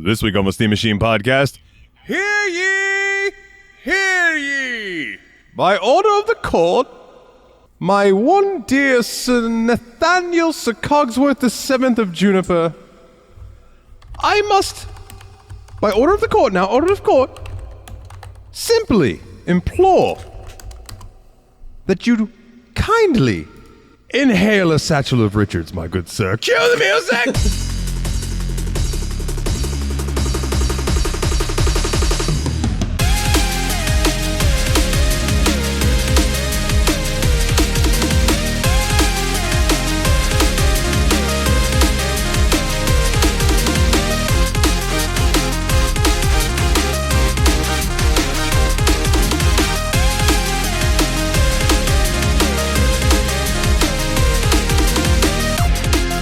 This week on the Steam Machine Podcast, hear ye, hear ye. By order of the court, my one dear Sir Nathaniel Sir Cogsworth the 7th of June-iper, I must, by order of the court now, order of court, simply implore that you kindly inhale a satchel of Richards, my good sir. Cue the music!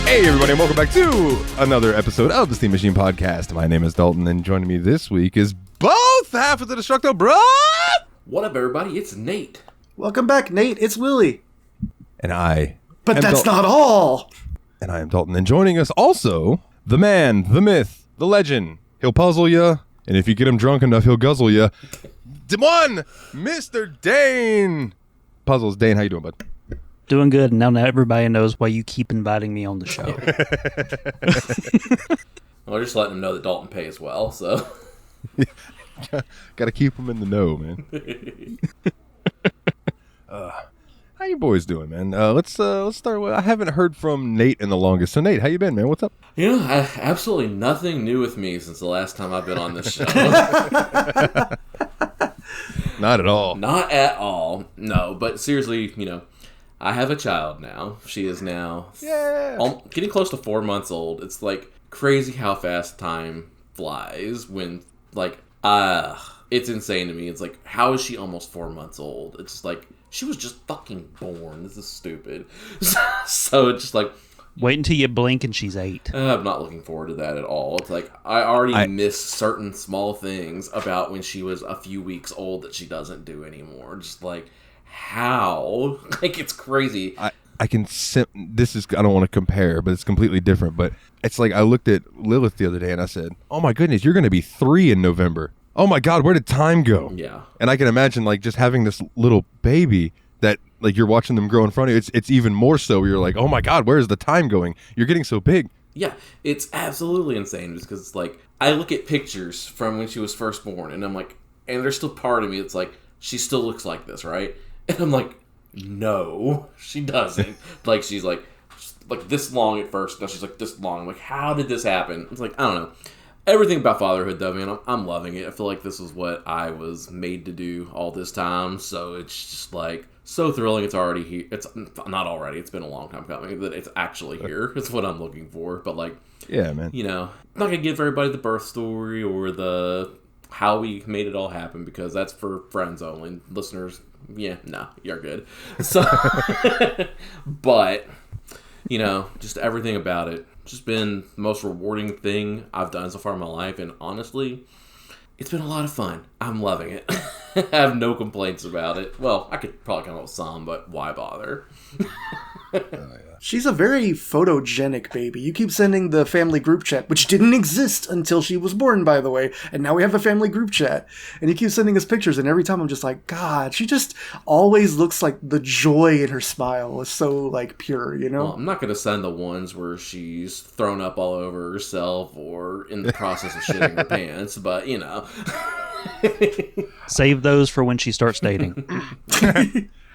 Hey everybody, and welcome back to another episode of the Steam Machine Podcast. My name is Dalton, and joining me this week is both half of the Destructo Bro. What up, everybody? It's Nate. Welcome back, Nate. It's Willie. And I But that's not all. And I am Dalton, and joining us also, the man, the myth, the legend. He'll puzzle ya, and if you get him drunk enough, he'll guzzle ya. One, Mr. Dane. Puzzles. Dane, how you doing, bud? Doing good, and now everybody knows why you keep inviting me on the show. Well, just letting them know that Dalton pays well, so. Gotta keep them in the know, man. How you boys doing, man? Let's start with, I haven't heard from Nate in the longest. So, Nate, how you been, man? What's up? You know, absolutely nothing new with me since the last time I've been on this show. Not at all. Not at all. No, but seriously, you know, I have a child now. She is now getting close to 4 months old. It's like crazy how fast time flies when, like, it's insane to me. It's like, how is she almost 4 months old? It's just like, she was just fucking born. This is stupid. So it's just like, wait until you blink and she's 8. I'm not looking forward to that at all. It's like, I already miss certain small things about when she was a few weeks old that she doesn't do anymore. Just like, how? Like, it's crazy. I can this is, I don't want to compare, but it's completely different. But it's like, I looked at Lilith the other day and I said, oh my goodness, you're going to be 3 in November. Oh my God, where did time go? Yeah. And I can imagine, like, just having this little baby that, like, you're watching them grow in front of you. It's even more so where you're like, oh my God, where is the time going? You're getting so big. Yeah, it's absolutely insane because it's like, I look at pictures from when she was first born and I'm like, and there's still part of me that's like, she still looks like this, right? And I'm like, no, she doesn't. Like, she's like this long at first. Now she's like this long. I'm like, how did this happen? It's like, I don't know. Everything about fatherhood, though, man, I'm loving it. I feel like this is what I was made to do all this time. So it's just like so thrilling. It's already here. It's not already. It's been a long time coming. That it's actually here. It's what I'm looking for. But like, yeah, man. You know, I'm not gonna give everybody the birth story or the how we made it all happen because that's for friends only. Listeners, yeah, no, you're good. So, but, you know, just everything about it. Just been the most rewarding thing I've done so far in my life. And honestly, it's been a lot of fun. I'm loving it. I have no complaints about it. Well, I could probably come up with some, but why bother? She's a very photogenic baby. You keep sending the family group chat, which didn't exist until she was born, by the way. And now we have a family group chat. And you keep sending us pictures, and every time I'm just like, God, she just always looks like the joy in her smile is so, like, pure, you know? Well, I'm not going to send the ones where she's thrown up all over herself or in the process of shitting her pants, but, you know. Save those for when she starts dating.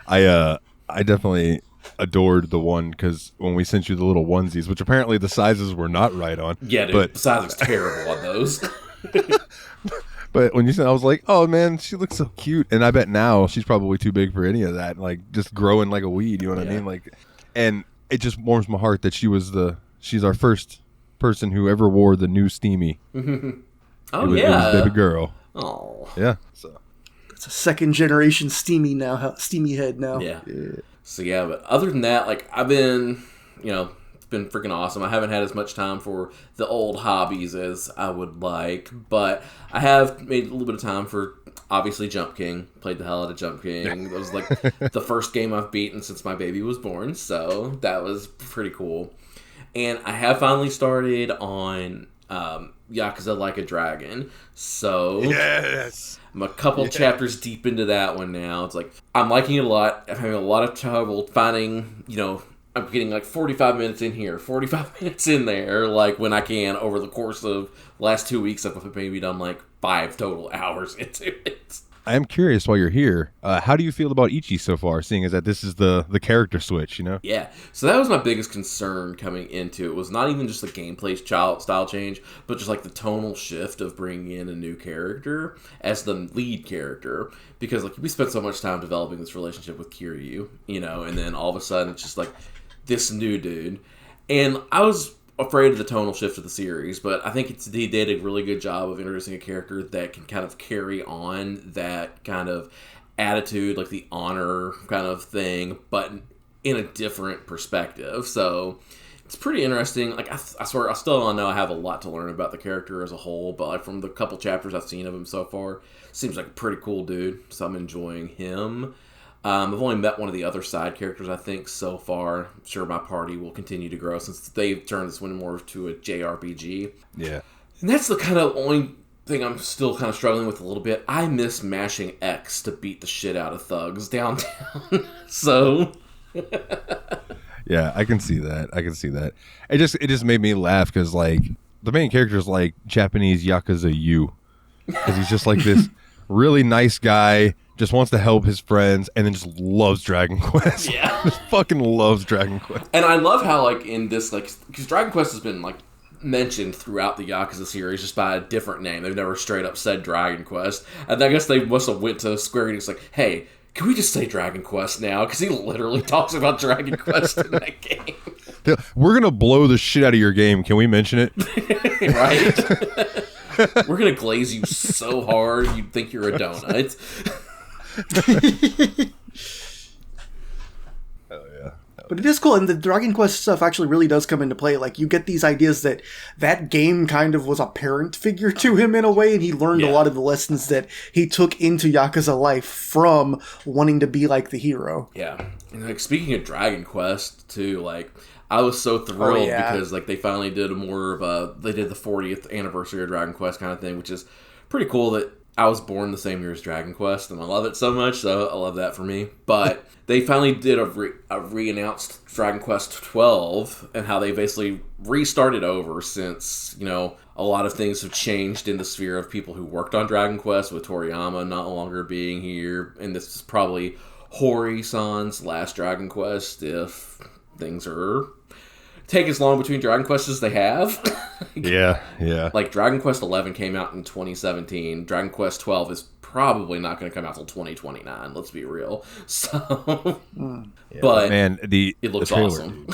I definitely adored the one because when we sent you the little onesies, which apparently the sizes were not right on. Yeah, dude, but the size was terrible on those. But when you said, I was like, oh man, she looks so cute. And I bet now she's probably too big for any of that. Like, just growing like a weed, you know what I mean? Like, and it just warms my heart that she's our first person who ever wore the new Steamy. Oh, it was baby girl. Oh. Yeah, so. It's a second generation steamy head now. Yeah. So yeah, but other than that, like, I've been, you know, it's been freaking awesome. I haven't had as much time for the old hobbies as I would like, but I have made a little bit of time for, obviously, Jump King. Played the hell out of Jump King. That was like the first game I've beaten since my baby was born, so that was pretty cool. And I have finally started on Yakuza Like a Dragon. So Yes. I'm a couple chapters deep into that one now. It's like, I'm liking it a lot. I'm having a lot of trouble finding, I'm getting like 45 minutes in here, 45 minutes in there, like when I can over the course of the last 2 weeks. I've maybe done like 5 total hours into it. I am curious while you're here, how do you feel about Ichi so far, seeing as that this is the character switch, Yeah, so that was my biggest concern coming into it. Was not even just the gameplay style change, but just like the tonal shift of bringing in a new character as the lead character. Because like we spent so much time developing this relationship with Kiryu, and then all of a sudden it's just like this new dude. And I was afraid of the tonal shift of the series, but I think he did a really good job of introducing a character that can kind of carry on that kind of attitude, like the honor kind of thing, but in a different perspective. So it's pretty interesting. Like I swear, I still don't know. I have a lot to learn about the character as a whole, but like from the couple chapters I've seen of him so far, seems like a pretty cool dude. So I'm enjoying him. I've only met one of the other side characters, I think, so far. I'm sure my party will continue to grow since they've turned this one more to a JRPG. Yeah. And that's the kind of only thing I'm still kind of struggling with a little bit. I miss mashing X to beat the shit out of thugs downtown. So... Yeah, I can see that. It just made me laugh because, like, the main character is like Japanese Yakuza Yu. Because he's just like this really nice guy, just wants to help his friends, and then just loves Dragon Quest. Yeah. Just fucking loves Dragon Quest. And I love how, like, in this, like, because Dragon Quest has been, like, mentioned throughout the Yakuza series just by a different name. They've never straight up said Dragon Quest. And I guess they must have went to Square Enix like, hey, can we just say Dragon Quest now? Because he literally talks about Dragon Quest in that game. We're going to blow the shit out of your game. Can we mention it? Right? We're going to glaze you so hard you'd think you're a donut. Hell yeah. But it is cool, and the Dragon Quest stuff actually really does come into play. Like, you get these ideas that game kind of was a parent figure to him in a way, and he learned a lot of the lessons that he took into Yakuza life from wanting to be like the hero. Yeah. And, like, speaking of Dragon Quest, too, like, I was so thrilled because, like, they finally did they did the 40th anniversary of Dragon Quest kind of thing, which is pretty cool that I was born the same year as Dragon Quest, and I love it so much, so I love that for me. But they finally did a re-announced Dragon Quest 12, and how they basically restarted over since, a lot of things have changed in the sphere of people who worked on Dragon Quest, with Toriyama not longer being here, and this is probably Hori-san's last Dragon Quest, if things take as long between Dragon Quests as they have. Yeah. Like, Dragon Quest 11 came out in 2017. Dragon Quest 12 is probably not going to come out till 2029, let's be real. So, but man, it looks the awesome.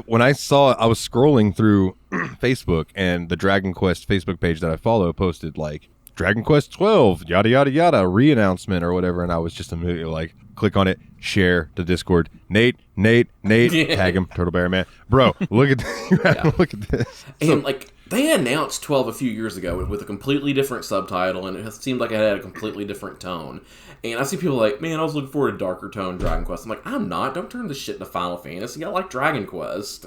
When I saw it, I was scrolling through Facebook, and the Dragon Quest Facebook page that I follow posted, like, Dragon Quest 12, yada, yada, yada, re-announcement or whatever, and I was just immediately like, click on it, share to Discord. Nate, tag him, Turtle Bear Man. Bro, look at look at this. And, like, they announced 12 a few years ago with a completely different subtitle, and it seemed like it had a completely different tone. And I see people like, man, I was looking forward to darker tone Dragon Quest. I'm like, I'm not. Don't turn this shit into Final Fantasy. I like Dragon Quest.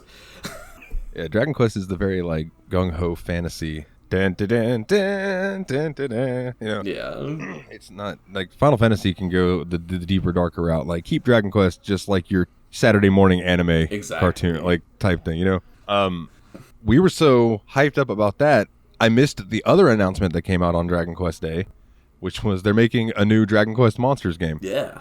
Yeah, Dragon Quest is the very, like, gung-ho fantasy. Dun, dun, dun, dun, dun, dun, dun, Yeah. It's not like Final Fantasy can go the deeper, darker route. Like, keep Dragon Quest just like your Saturday morning anime cartoon, like, type thing, We were so hyped up about that, I missed the other announcement that came out on Dragon Quest Day, which was they're making a new Dragon Quest Monsters game. Yeah.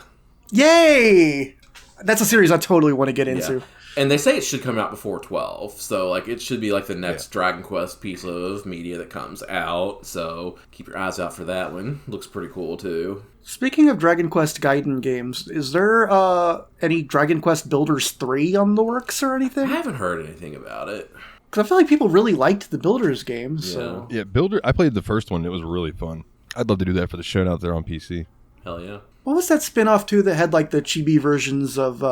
Yay! That's a series I totally want to get into. Yeah. And they say it should come out before 12, so, like, it should be, like, the next Dragon Quest piece of media that comes out, so keep your eyes out for that one. Looks pretty cool, too. Speaking of Dragon Quest Gaiden games, is there any Dragon Quest Builders 3 on the works or anything? I haven't heard anything about it. Because I feel like people really liked the Builders games. So. Yeah, Builder. I played the first one. It was really fun. I'd love to do that for the Shoutout there on PC. Hell yeah. What was that spin-off, too, that had, like, the chibi versions of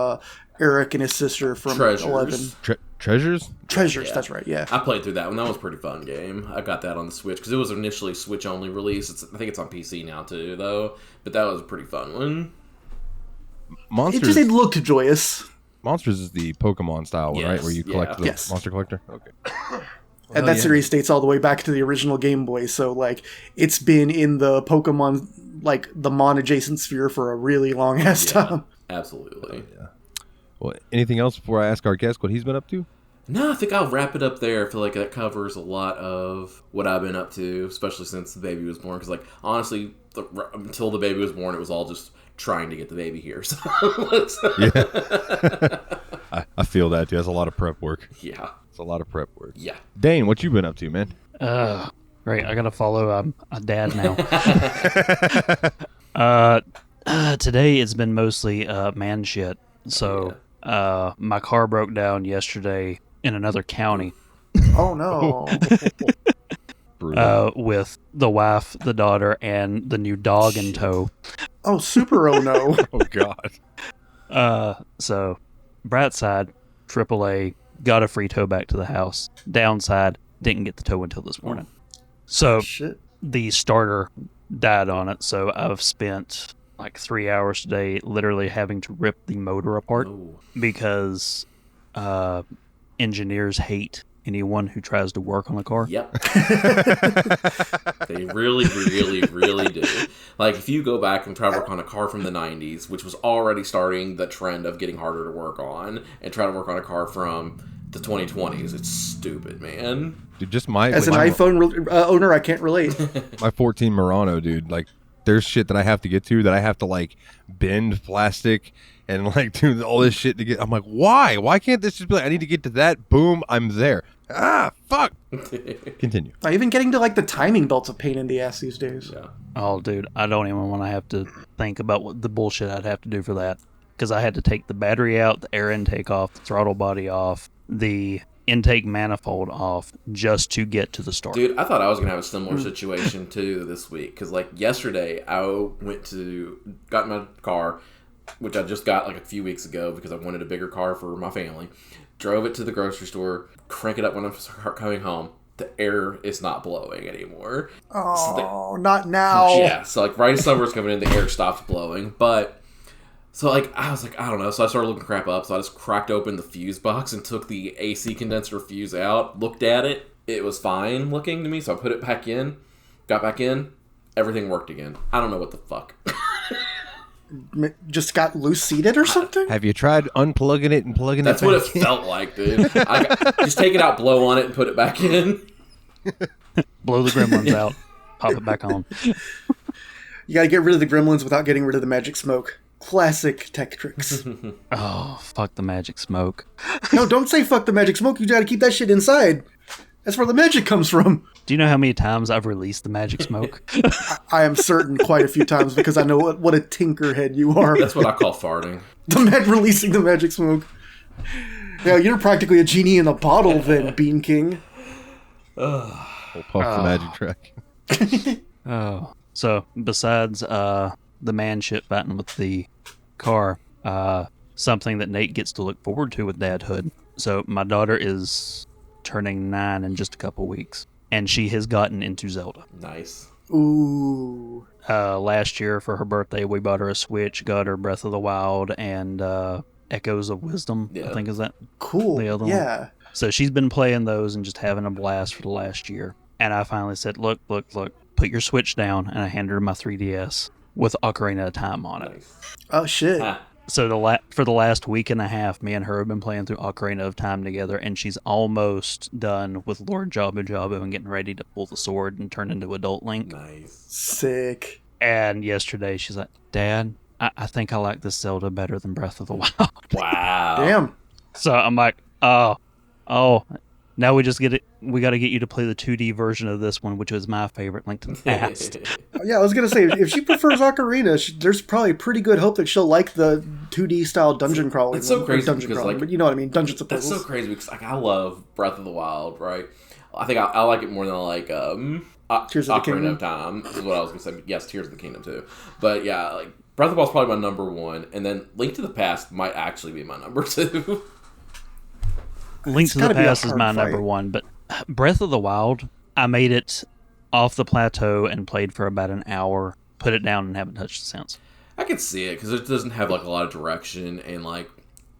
Eric and his sister from Treasures. 11? Treasures? Treasures, Yeah. That's right, yeah. I played through that one. That was a pretty fun game. I got that on the Switch, because it was initially Switch-only release. I think it's on PC now, too, though. But that was a pretty fun one. Monsters. It looked joyous. Monsters is the Pokemon style one, right? Where you collect the monster collector? Okay. And that series dates all the way back to the original Game Boy, so, like, it's been in the Pokemon, like, the Mon adjacent sphere for a really long-ass time. Absolutely. Yeah. Well, anything else before I ask our guest what he's been up to? No, I think I'll wrap it up there. I feel like that covers a lot of what I've been up to, especially since the baby was born. Because, like, honestly, until the baby was born, it was all just trying to get the baby here. So Yeah. I feel that, too. That's a lot of prep work. Yeah. It's a lot of prep work. Yeah. Dane, what you been up to, man? Great. I gotta follow a dad now. Today it's been mostly man shit. So my car broke down yesterday in another county. Oh no. With the wife, the daughter, and the new dog in tow. Oh, super oh no. Oh, God. So, bright side, AAA, got a free tow back to the house. Downside, didn't get the tow until this morning. So, Shit. the starter died on it, so I've spent like 3 hours today literally having to rip the motor apart because engineers hate anyone who tries to work on a car. Yep. They really, really, really do. Like, if you go back and try to work on a car from the 90s, which was already starting the trend of getting harder to work on, and try to work on a car from the 2020s, it's stupid, man. Dude, just As an iPhone owner, I can't relate. my 14 Murano, dude, like, there's shit that I have to get to that I have to, like, bend plastic and, like, do all this shit to get. I'm like, why? Why can't this just be like, I need to get to that? Boom, I'm there. Ah, fuck. Continue. Even getting to, like, the timing belt's a pain in the ass these days. Yeah. Oh, dude, I don't even want to have to think about what the bullshit I'd have to do for that. Because I had to take the battery out, the air intake off, the throttle body off, the intake manifold off, just to get to the start. Dude, I thought I was going to have a similar situation, too, this week. Because, like, yesterday, I got in my car, which I just got, like, a few weeks ago because I wanted a bigger car for my family. Drove it to the grocery store, crank it up when I'm coming home. The air is not blowing anymore. Oh, not now. Yeah, so, like, right as summer's coming in, the air stopped blowing. But, so, like, I was like, I don't know. So I started looking crap up. So I just cracked open the fuse box and took the AC condenser fuse out, looked at it. It was fine looking to me, so I put it back in, got back in, everything worked again. I don't know what the fuck. Just got loose seated or something? Have you tried unplugging it and plugging That's it back what it felt like, dude. Just take it out, blow on it, and put it back in. Blow the gremlins out, pop it back on. You gotta get rid of the gremlins without getting rid of the magic smoke. Classic tech tricks. Oh, fuck the magic smoke. No, don't say fuck the magic smoke. You gotta keep that shit inside. That's where the magic comes from. Do you know how many times I've released the magic smoke? I am certain quite a few times because I know what a tinkerhead you are. That's what I call farting. Releasing the magic smoke. Yeah, you're practically a genie in a bottle then, Bean King. We'll puff the magic track. Oh. So, besides the man shit fighting with the car, something that Nate gets to look forward to with dadhood. So, my daughter is turning 9 in just a couple weeks, and she has gotten into Zelda. Nice. Ooh. Last year for her birthday, we bought her a Switch, got her Breath of the Wild and Echoes of Wisdom. Yeah. I think is that Cool. the other yeah. one. So she's been playing those and just having a blast for the last year. And I finally said, look, put your Switch down, and I handed her my 3DS with Ocarina of Time on it. Nice. Oh, shit. So for the last week and a half, me and her have been playing through Ocarina of Time together, and she's almost done with Lord Jabu Jabu and getting ready to pull the sword and turn into Adult Link. Nice. Sick. And yesterday she's like, Dad, I think I like this Zelda better than Breath of the Wild. Wow. Damn. So I'm like, oh, now we got to get you to play the 2D version of this one, which was my favorite, Link to the Past. Yeah, I was going to say, if she prefers Ocarina, there's probably pretty good hope that she'll like the 2D style dungeon crawling. It's so crazy dungeon because, crawling, like, but you know what I mean, Dungeons of That's Puzzles. so crazy because, like, I love Breath of the Wild, right? I think I like it more than I like Tears of the Ocarina Kingdom? of Time is what I was going to say. Yes, Tears of the Kingdom too. But yeah, like Breath of the Wild is probably my number one, and then Link to the Past might actually be my number two. Link to the gotta be a Past is hard my fight. number one, but Breath of the Wild, I made it off the plateau and played for about an hour, put it down, and haven't touched it since. I can see it because it doesn't have like a lot of direction, and like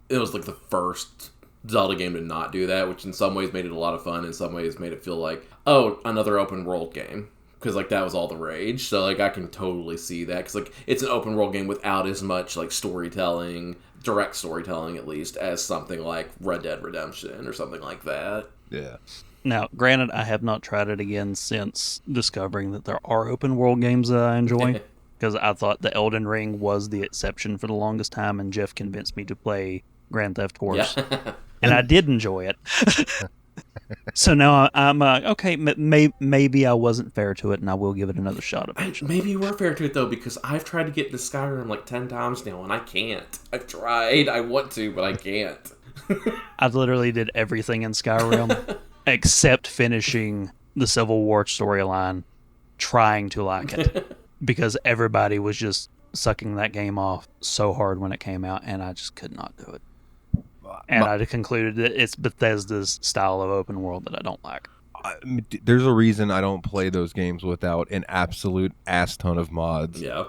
it was like the first Zelda game to not do that, which in some ways made it a lot of fun, in some ways made it feel like, oh, another open world game. Because, like, that was all the rage. So, like, I can totally see that. Because, like, it's an open world game without as much, like, storytelling, direct storytelling at least, as something like Red Dead Redemption or something like that. Yeah. Now, granted, I have not tried it again since discovering that there are open world games that I enjoy. Because I thought the Elden Ring was the exception for the longest time, and Jeff convinced me to play Grand Theft Horse. Yeah. And I did enjoy it. So now I'm okay, maybe I wasn't fair to it, and I will give it another shot eventually. Maybe you were fair to it, though, because I've tried to get into Skyrim like 10 times now, and I can't. I've tried. I want to, but I can't. I literally did everything in Skyrim except finishing the Civil War storyline, trying to like it, because everybody was just sucking that game off so hard when it came out, and I just could not do it. And I concluded that it's Bethesda's style of open world that I don't like. There's a reason I don't play those games without an absolute ass ton of mods. Yeah.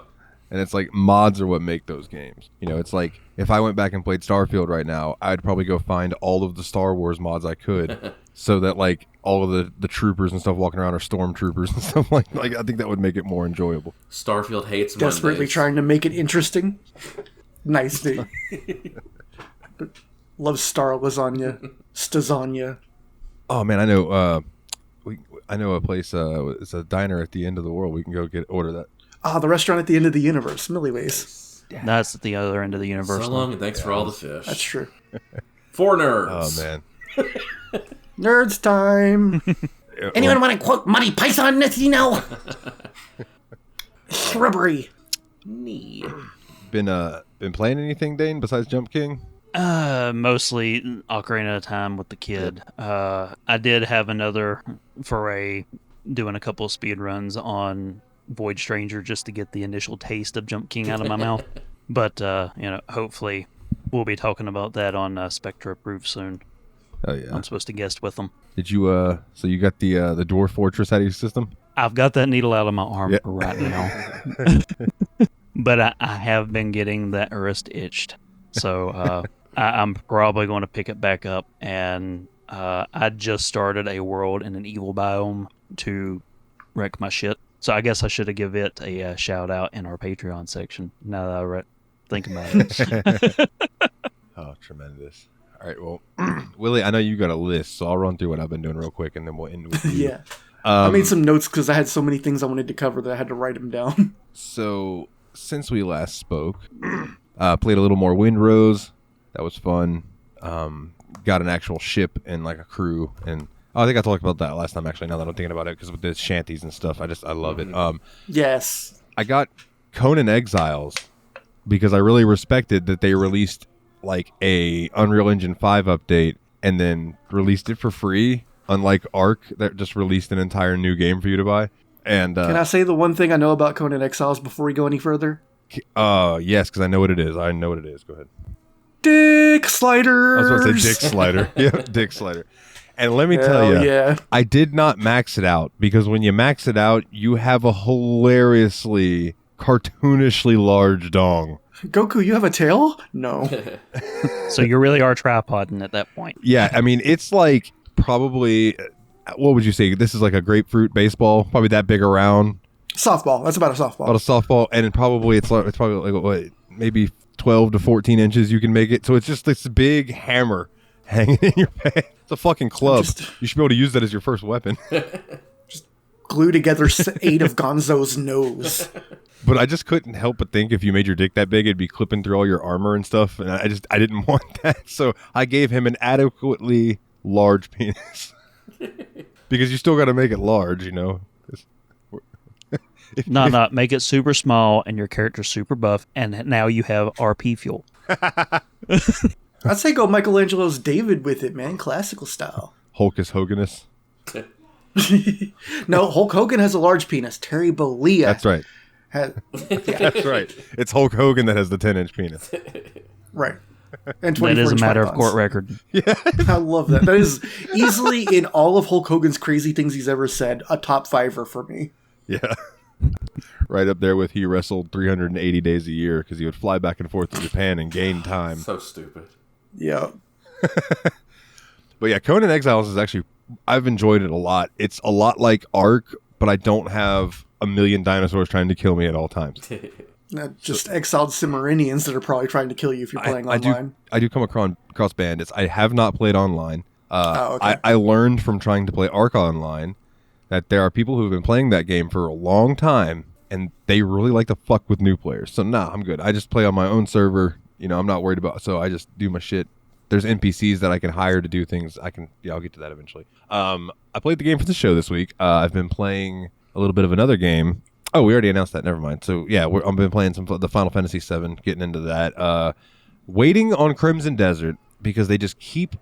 And it's like mods are what make those games. You know, it's like if I went back and played Starfield right now, I'd probably go find all of the Star Wars mods I could so that like all of the troopers and stuff walking around are stormtroopers and stuff like I think that would make it more enjoyable. Starfield hates Desperately Mondays. trying to make it interesting. Nice dude. Love star lasagna. Stazania. Oh man, I know I know a place it's a diner at the end of the world. We can go order that. Ah, the restaurant at the end of the universe, Milliways. That's at the other end of the universe. So long, and thanks for all the fish. That's true. For nerds. Oh man. Nerds time. Anyone want to quote Monty Python, you know? Shrubbery. Neat. Been playing anything, Dane, besides Jump King? Mostly Ocarina of Time with the kid. I did have another foray doing a couple of speed runs on Void Stranger just to get the initial taste of Jump King out of my mouth. But, hopefully we'll be talking about that on Spectra Approved soon. Oh yeah. I'm supposed to guest with them. Did you so you got the Dwarf Fortress out of your system? I've got that needle out of my arm right now. But I have been getting that wrist itched. So I'm probably going to pick it back up. And I just started a world in an evil biome to wreck my shit. So I guess I should have give it a shout out in our Patreon section now that I think about it. Oh, tremendous. All right, well, Willie, I know you got a list, so I'll run through what I've been doing real quick, and then we'll end with you. Yeah. I made some notes because I had so many things I wanted to cover that I had to write them down. So, since we last spoke, played a little more Windrose. That was fun. Got an actual ship and like a crew, and I think I talked about that last time. Actually, now that I'm thinking about it, because with the shanties and stuff, I love it. Yes. I got Conan Exiles because I really respected that they released like a Unreal Engine 5 update and then released it for free, unlike Ark that just released an entire new game for you to buy. And Can I say the one thing I know about Conan Exiles before we go any further? Yes, because I know what it is. I know what it is. Go ahead. Dick Sliders. I was about to say Dick Slider. Yeah, Dick Slider. And let me tell you, yeah. I did not max it out because when you max it out, you have a hilariously, cartoonishly large dong. Goku, you have a tail? No. So you really are tripoding at that point. Yeah, I mean, it's like probably, what would you say? This is like a grapefruit baseball, probably that big around. Softball. That's about a softball. About a softball, and it's probably like what, maybe 12 to 14 inches you can make it. So it's just this big hammer hanging in your bag. It's a fucking club. You should be able to use that as your first weapon. Glue together 8 of Gonzo's nose. But I just couldn't help but think if you made your dick that big, it'd be clipping through all your armor and stuff. And I didn't want that. So I gave him an adequately large penis. Because you still got to make it large, you know. No, make it super small and your character's super buff, and now you have RP fuel. I'd say go Michelangelo's David with it, man. Classical style. Hulkus Hoganus. No, Hulk Hogan has a large penis. Terry Bollea. That's right. That's right. It's Hulk Hogan that has the 10-inch penis. Right. And That is a 24-inch matter of pythons. court record. Yeah. I love that. That is easily, in all of Hulk Hogan's crazy things he's ever said, a top 5er for me. Yeah. Right up there with he wrestled 380 days a year because he would fly back and forth to Japan and gain time. So stupid. Yeah. But yeah, Conan Exiles is actually, I've enjoyed it a lot. It's a lot like Ark, but I don't have a million dinosaurs trying to kill me at all times. Just exiled Cimmerians that are probably trying to kill you if you're playing online. I do come across bandits. I have not played online. Okay. I learned from trying to play Ark online that there are people who have been playing that game for a long time, and they really like to fuck with new players. So nah, I'm good. I just play on my own server. I'm not worried about. So I just do my shit. There's NPCs that I can hire to do things. I'll get to that eventually. I played the game for the show this week. I've been playing a little bit of another game. Oh, we already announced that. Never mind. So yeah, I've been playing the Final Fantasy VII, getting into that. Waiting on Crimson Desert because they just keep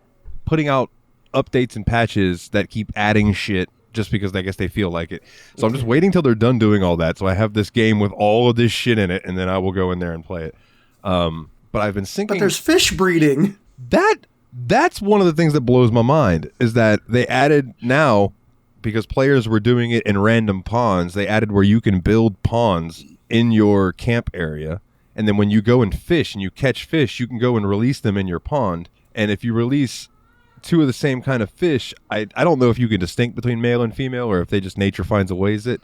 putting out updates and patches that keep adding shit just because I guess they feel like it. So I'm just waiting till they're done doing all that. So I have this game with all of this shit in it, and then I will go in there and play it. But I've been thinking. But there's fish breeding. That's one of the things that blows my mind is that they added now. Because players were doing it in random ponds, they added where you can build ponds in your camp area. And then when you go and fish and you catch fish, you can go and release them in your pond. And if you release two of the same kind of fish, I don't know if you can distinct between male and female or if they just nature finds a ways it.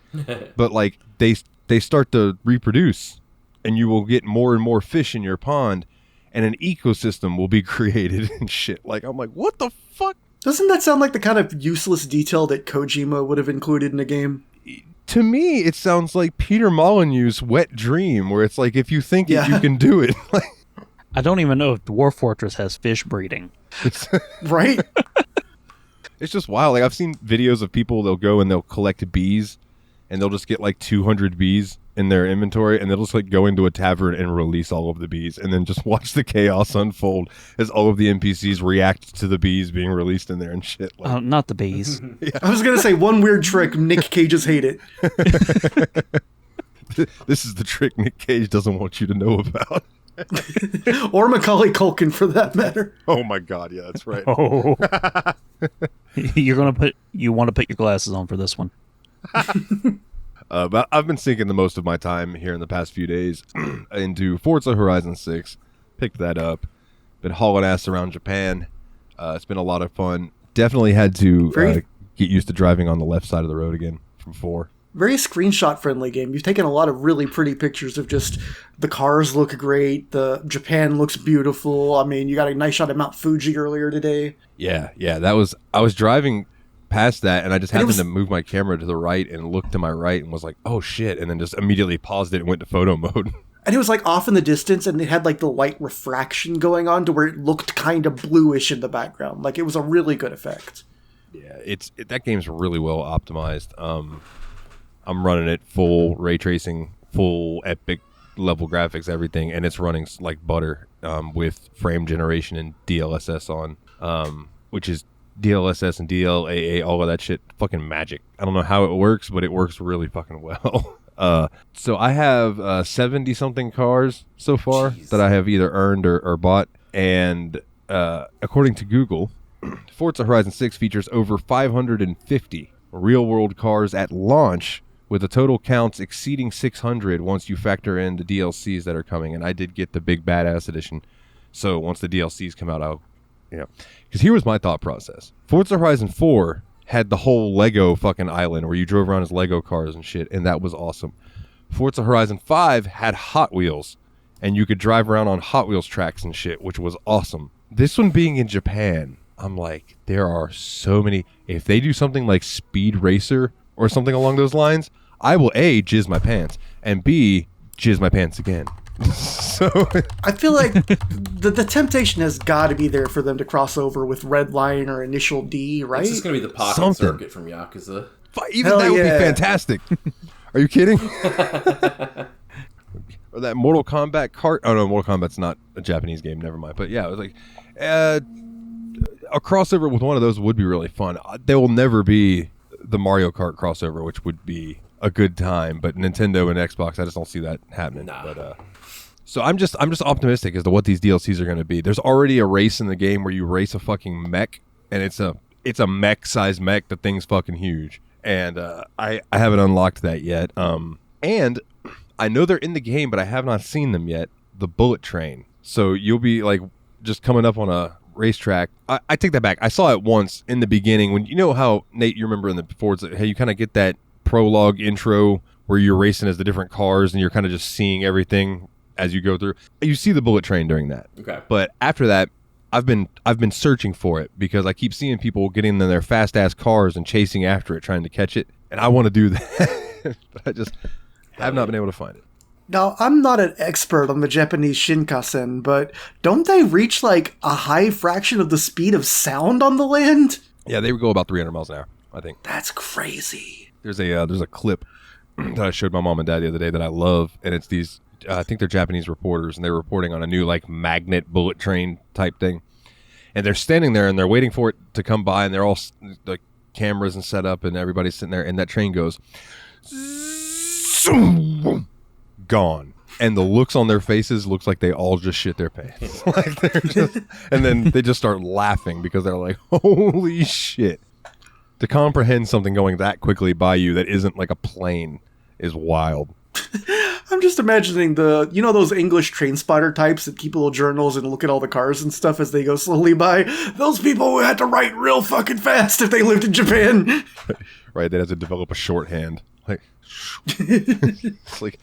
But like they start to reproduce and you will get more and more fish in your pond and an ecosystem will be created and shit. Like, I'm like, what the fuck? Doesn't that sound like the kind of useless detail that Kojima would have included in a game? To me, it sounds like Peter Molyneux's wet dream, where it's like, if you think it, you can do it. I don't even know if Dwarf Fortress has fish breeding. Right? It's just wild. Like, I've seen videos of people, they'll go and they'll collect bees, and they'll just get like 200 bees in their inventory, and they'll just like go into a tavern and release all of the bees, and then just watch the chaos unfold as all of the NPCs react to the bees being released in there and shit. Like, not the bees. Yeah. I was going to say one weird trick. Nick Cage's hate it. This is the trick Nick Cage doesn't want you to know about. Or Macaulay Culkin, for that matter. Oh my god, yeah, that's right. Oh. You want to put your glasses on for this one. But I've been sinking the most of my time here in the past few days into Forza Horizon 6. Picked that up. Been hauling ass around Japan. It's been a lot of fun. Definitely had to get used to driving on the left side of the road again from 4. Very screenshot-friendly game. You've taken a lot of really pretty pictures of just the cars look great, the Japan looks beautiful. I mean, you got a nice shot of Mount Fuji earlier today. Yeah, I was driving past that, and I just happened to move my camera to the right and look to my right and was like, oh shit, and then just immediately paused it and went to photo mode. And it was like off in the distance, and it had like the light refraction going on to where it looked kind of bluish in the background. Like, it was a really good effect. Yeah, that game's really well optimized. I'm running it full ray tracing, full epic level graphics, everything, and it's running like butter with frame generation and DLSS on, which is DLSS and DLAA, all of that shit, fucking magic. I don't know how it works, but it works really fucking well. So I have 70-something cars so far that I have either earned or bought, and according to Google, Forza Horizon 6 features over 550 real-world cars at launch, with the total counts exceeding 600 once you factor in the DLCs that are coming. And I did get the big badass edition, so once the DLCs come out, because here was my thought process. Forza Horizon 4 had the whole Lego fucking island where you drove around as Lego cars and shit, and that was awesome. Forza Horizon 5 had Hot Wheels, and you could drive around on Hot Wheels tracks and shit, which was awesome. This one being in Japan, I'm like, there are so many. If they do something like Speed Racer or something along those lines, I will A, jizz my pants, and B, jizz my pants again. So I feel like the temptation has got to be there for them to cross over with Red Line or Initial D, right? It's just going to be the pocket circuit from Yakuza. Even that would be fantastic. Are you kidding? Or that Mortal Kombat kart. Oh no, Mortal Kombat's not a Japanese game. Never mind. But yeah, it was like a crossover with one of those would be really fun. There will never be the Mario Kart crossover, which would be a good time. But Nintendo and Xbox, I just don't see that happening. Nah. But so I'm just optimistic as to what these DLCs are going to be. There's already a race in the game where you race a fucking mech, and it's a mech sized mech. The thing's fucking huge, and I haven't unlocked that yet. And I know they're in the game, but I have not seen them yet. The bullet train. So you'll be like just coming up on a racetrack. I take that back. I saw it once in the beginning when, you know how, Nate, you remember in the Forza, how you kind of get that prologue intro where you're racing as the different cars and you're kind of just seeing everything as you go through. You see the bullet train during that. Okay. But after that, I've been searching for it because I keep seeing people getting in their fast ass cars and chasing after it, trying to catch it, and I want to do that. But I just have not been able to find it. Now, I'm not an expert on the Japanese Shinkansen, but don't they reach like a high fraction of the speed of sound on the land? Yeah, they would go about 300 miles an hour, I think. That's crazy. There's a clip that I showed my mom and dad the other day that I love, and it's these, I think they're Japanese reporters, and they're reporting on a new like magnet bullet train type thing. And they're standing there and they're waiting for it to come by, and they're all like cameras and set up, and everybody's sitting there, and that train goes gone, and the looks on their faces looks like they all just shit their pants. Like they're just, and then they just start laughing because they're like, holy shit. To comprehend something going that quickly by you that isn't like a plane is wild. I'm just imagining those English train spotter types that keep little journals and look at all the cars and stuff as they go slowly by. Those people who had to write real fucking fast if they lived in Japan. Right, they'd have to develop a shorthand. Like, it's like,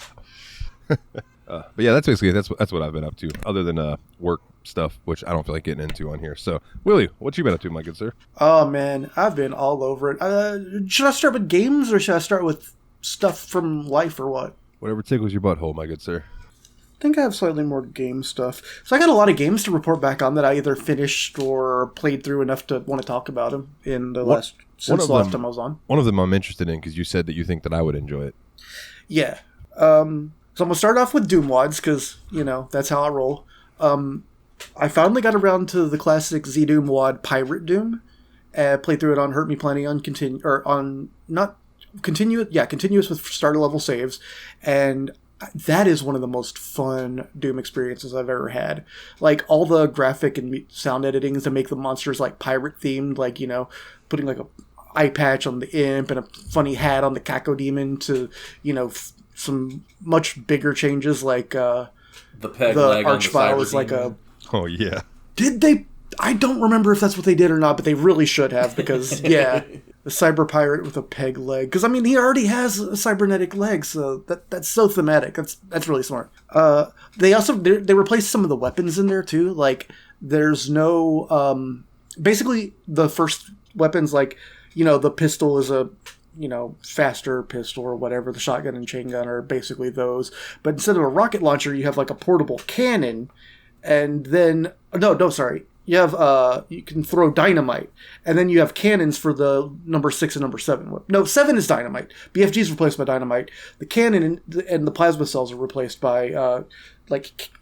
but yeah, that's basically that's what I've been up to, other than work stuff, which I don't feel like getting into on here. So, Willie, what you been up to, my good sir? Oh man, I've been all over it. Should I start with games or should I start with stuff from life or what? Whatever tickles your butthole, my good sir. I think I have slightly more game stuff. So I got a lot of games to report back on that I either finished or played through enough to want to talk about them in the last time I was on. One of them I'm interested in because you said that you think that I would enjoy it. Yeah. So I'm going to start off with Doom Wads because, that's how I roll. I finally got around to the classic Z-Doom Wad Pirate Doom. Played through it on Hurt Me Plenty continuous with starter level saves, and that is one of the most fun Doom experiences I've ever had. Like all the graphic and sound editings to make the monsters like pirate themed, like putting like a eye patch on the imp and a funny hat on the Cacodemon to some much bigger changes like the peg leg on the Archvile is like a. Oh yeah. Did they? I don't remember if that's what they did or not, but they really should have because the cyber pirate with a peg leg. Because he already has a cybernetic leg, so that's so thematic. That's really smart. They also they replaced some of the weapons in there too. Like there's no basically the first weapons like the pistol is a faster pistol or whatever. The shotgun and chain gun are basically those, but instead of a rocket launcher, you have like a portable cannon, and then sorry. You have you can throw dynamite, and then you have cannons for the number 6 and number 7. No, 7 is dynamite. BFG is replaced by dynamite. The cannon and the plasma cells are replaced by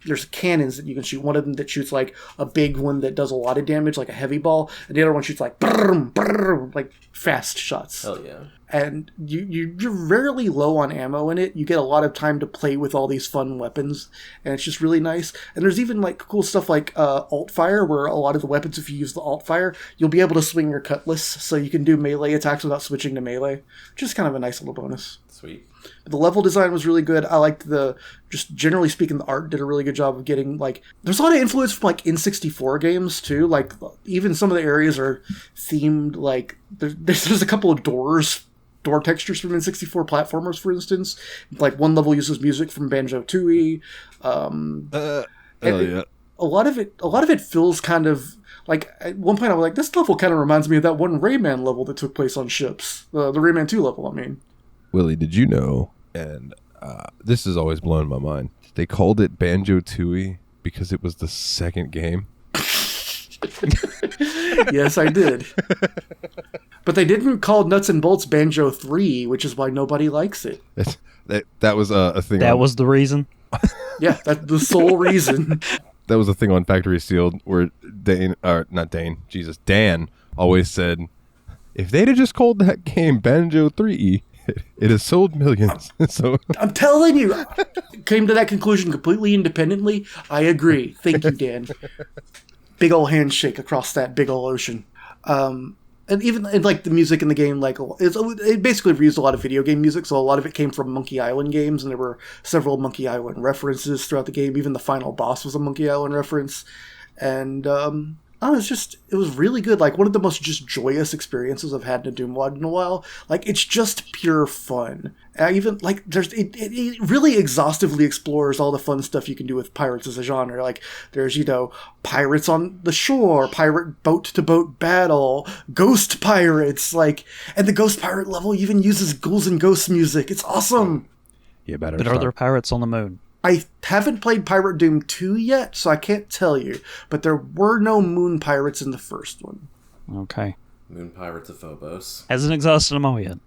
there's cannons that you can shoot. One of them that shoots like a big one that does a lot of damage, like a heavy ball, and the other one shoots like brrr, brrr, like fast shots. Hell yeah. And you're rarely low on ammo in it. You get a lot of time to play with all these fun weapons, and it's just really nice. And there's even like cool stuff like alt fire, where a lot of the weapons, if you use the alt fire, you'll be able to swing your cutlass, so you can do melee attacks without switching to melee, which is kind of a nice little bonus. Sweet. The level design was really good. I liked just generally speaking, the art did a really good job of getting there's a lot of influence from like N64 games too. Like even some of the areas are themed. Like there's a couple of door textures from N64 platformers, for instance. Like one level uses music from Banjo-Tooie. Yeah. A lot of it feels kind of like at one point I was like, this level kind of reminds me of that one Rayman level that took place on ships. The Rayman 2 level, I mean. Willie, did you know, and this has always blown my mind, they called it Banjo-Tooie because it was the second game? Yes, I did. But they didn't call Nuts and Bolts Banjo 3, which is why nobody likes it. That was a thing. That was the reason? Yeah, that's the sole reason. That was a thing on Factory Sealed where Dan always said, if they'd have just called that game Banjo 3, it has sold millions. So I'm telling you, came to that conclusion completely independently. I agree. Thank you, Dan. Big ol' handshake across that big ol' ocean. And even like the music in the game, like it basically reused a lot of video game music, so a lot of it came from Monkey Island games, and there were several Monkey Island references throughout the game. Even the final boss was a Monkey Island reference. And Oh, it was really good. Like, one of the most just joyous experiences I've had in a Doom mod in a while. Like, it's just pure fun. Even, like, it really exhaustively explores all the fun stuff you can do with pirates as a genre. Like, there's, pirates on the shore, pirate boat-to-boat battle, ghost pirates, like, and the ghost pirate level even uses ghouls and ghosts music. It's awesome! You better But are there pirates on the moon? I haven't played Pirate Doom 2 yet, so I can't tell you. But there were no moon pirates in the first one. Okay. Moon Pirates of Phobos. Hasn't exhausted them all yet.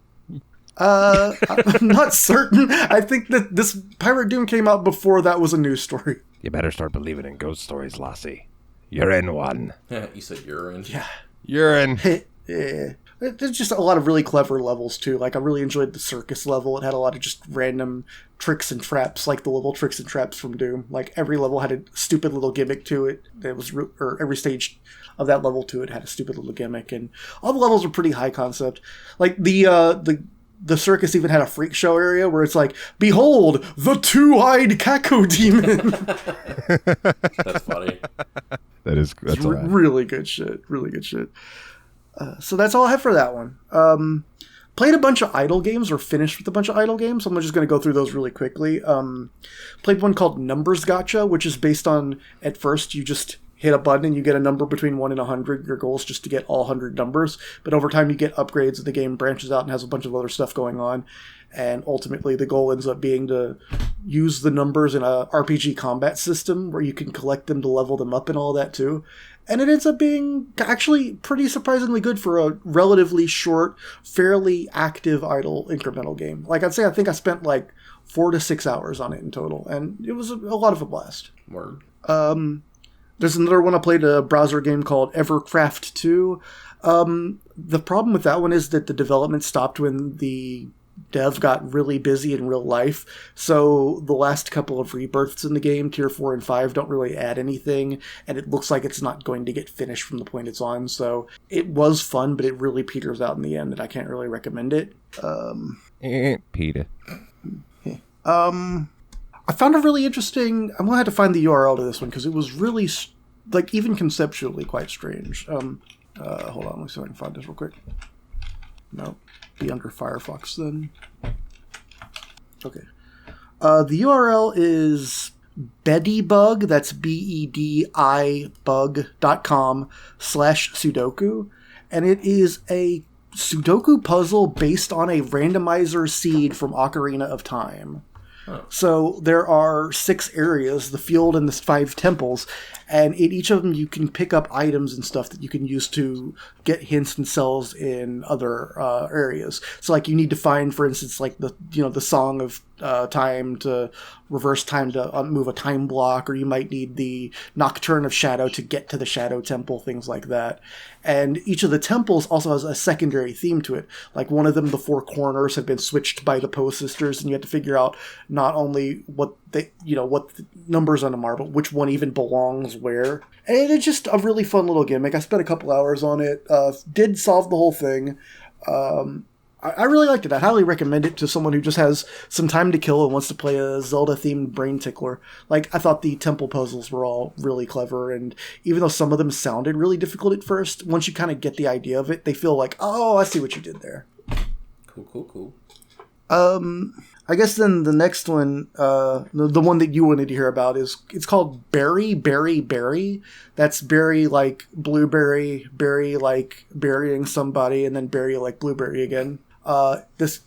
I'm not certain. I think that this Pirate Doom came out before that was a news story. You better start believing in ghost stories, Lassie. You're in one. You said urine. Yeah. You're in. Yeah. There's just a lot of really clever levels, too. Like, I really enjoyed the circus level. It had a lot of just random tricks and traps, like the level tricks and traps from Doom. Like, every level had a stupid little gimmick to it. Or every stage of that level to it had a stupid little gimmick. And all the levels were pretty high concept. Like, the circus even had a freak show area where it's like, behold, the two-eyed Kako demon. That's funny. That's really good shit. Really good shit. So that's all I have for that one. Played a bunch of idle games, or finished with a bunch of idle games. I'm just going to go through those really quickly. Played one called Numbers Gotcha, which is based on, at first, you just hit a button and you get a number between 1 and 100. Your goal is just to get all 100 numbers. But over time, you get upgrades, and the game branches out and has a bunch of other stuff going on. And ultimately, the goal ends up being to use the numbers in a RPG combat system where you can collect them to level them up and all that, too. And it ends up being actually pretty surprisingly good for a relatively short, fairly active, idle, incremental game. Like, I think I spent like 4 to 6 hours on it in total, and it was a lot of a blast. Word. There's another one I played, a browser game called Evercraft 2. The problem with that one is that the development stopped when the dev got really busy in real life, so the last couple of rebirths in the game, tier 4 and 5, don't really add anything, and it looks like it's not going to get finished from the point it's on, so it was fun, but it really peters out in the end, and I can't really recommend it. Peter. I found it really interesting. I'm gonna have to find the URL to this one, because it was really, like, even conceptually quite strange. Hold on, let me see if I can find this real quick. No. Be under Firefox then. Okay. The URL is bedibug, that's BEDI bug.com/Sudoku, and it is a Sudoku puzzle based on a randomizer seed from Ocarina of Time. Oh. So there are 6 areas, the field and the 5 temples, and in each of them you can pick up items and stuff that you can use to get hints and cells in other areas. So, like, you need to find, for instance, like the Song of Time to reverse time to move a time block, or you might need the Nocturne of Shadow to get to the Shadow Temple, things like that. And each of the temples also has a secondary theme to it. Like, one of them, the 4 corners have been switched by the Poe sisters, and you have to figure out not only what the numbers on them are, but which one even belongs where. And it's just a really fun little gimmick. I spent a couple hours on it. Did solve the whole thing. I really liked it. I highly recommend it to someone who just has some time to kill and wants to play a Zelda-themed brain tickler. Like, I thought the temple puzzles were all really clever, and even though some of them sounded really difficult at first, once you kind of get the idea of it, they feel like, oh, I see what you did there. Cool. I guess then the next one, the one that you wanted to hear about it's called Berry. That's berry like blueberry, berry like burying somebody, and then berry like blueberry again. This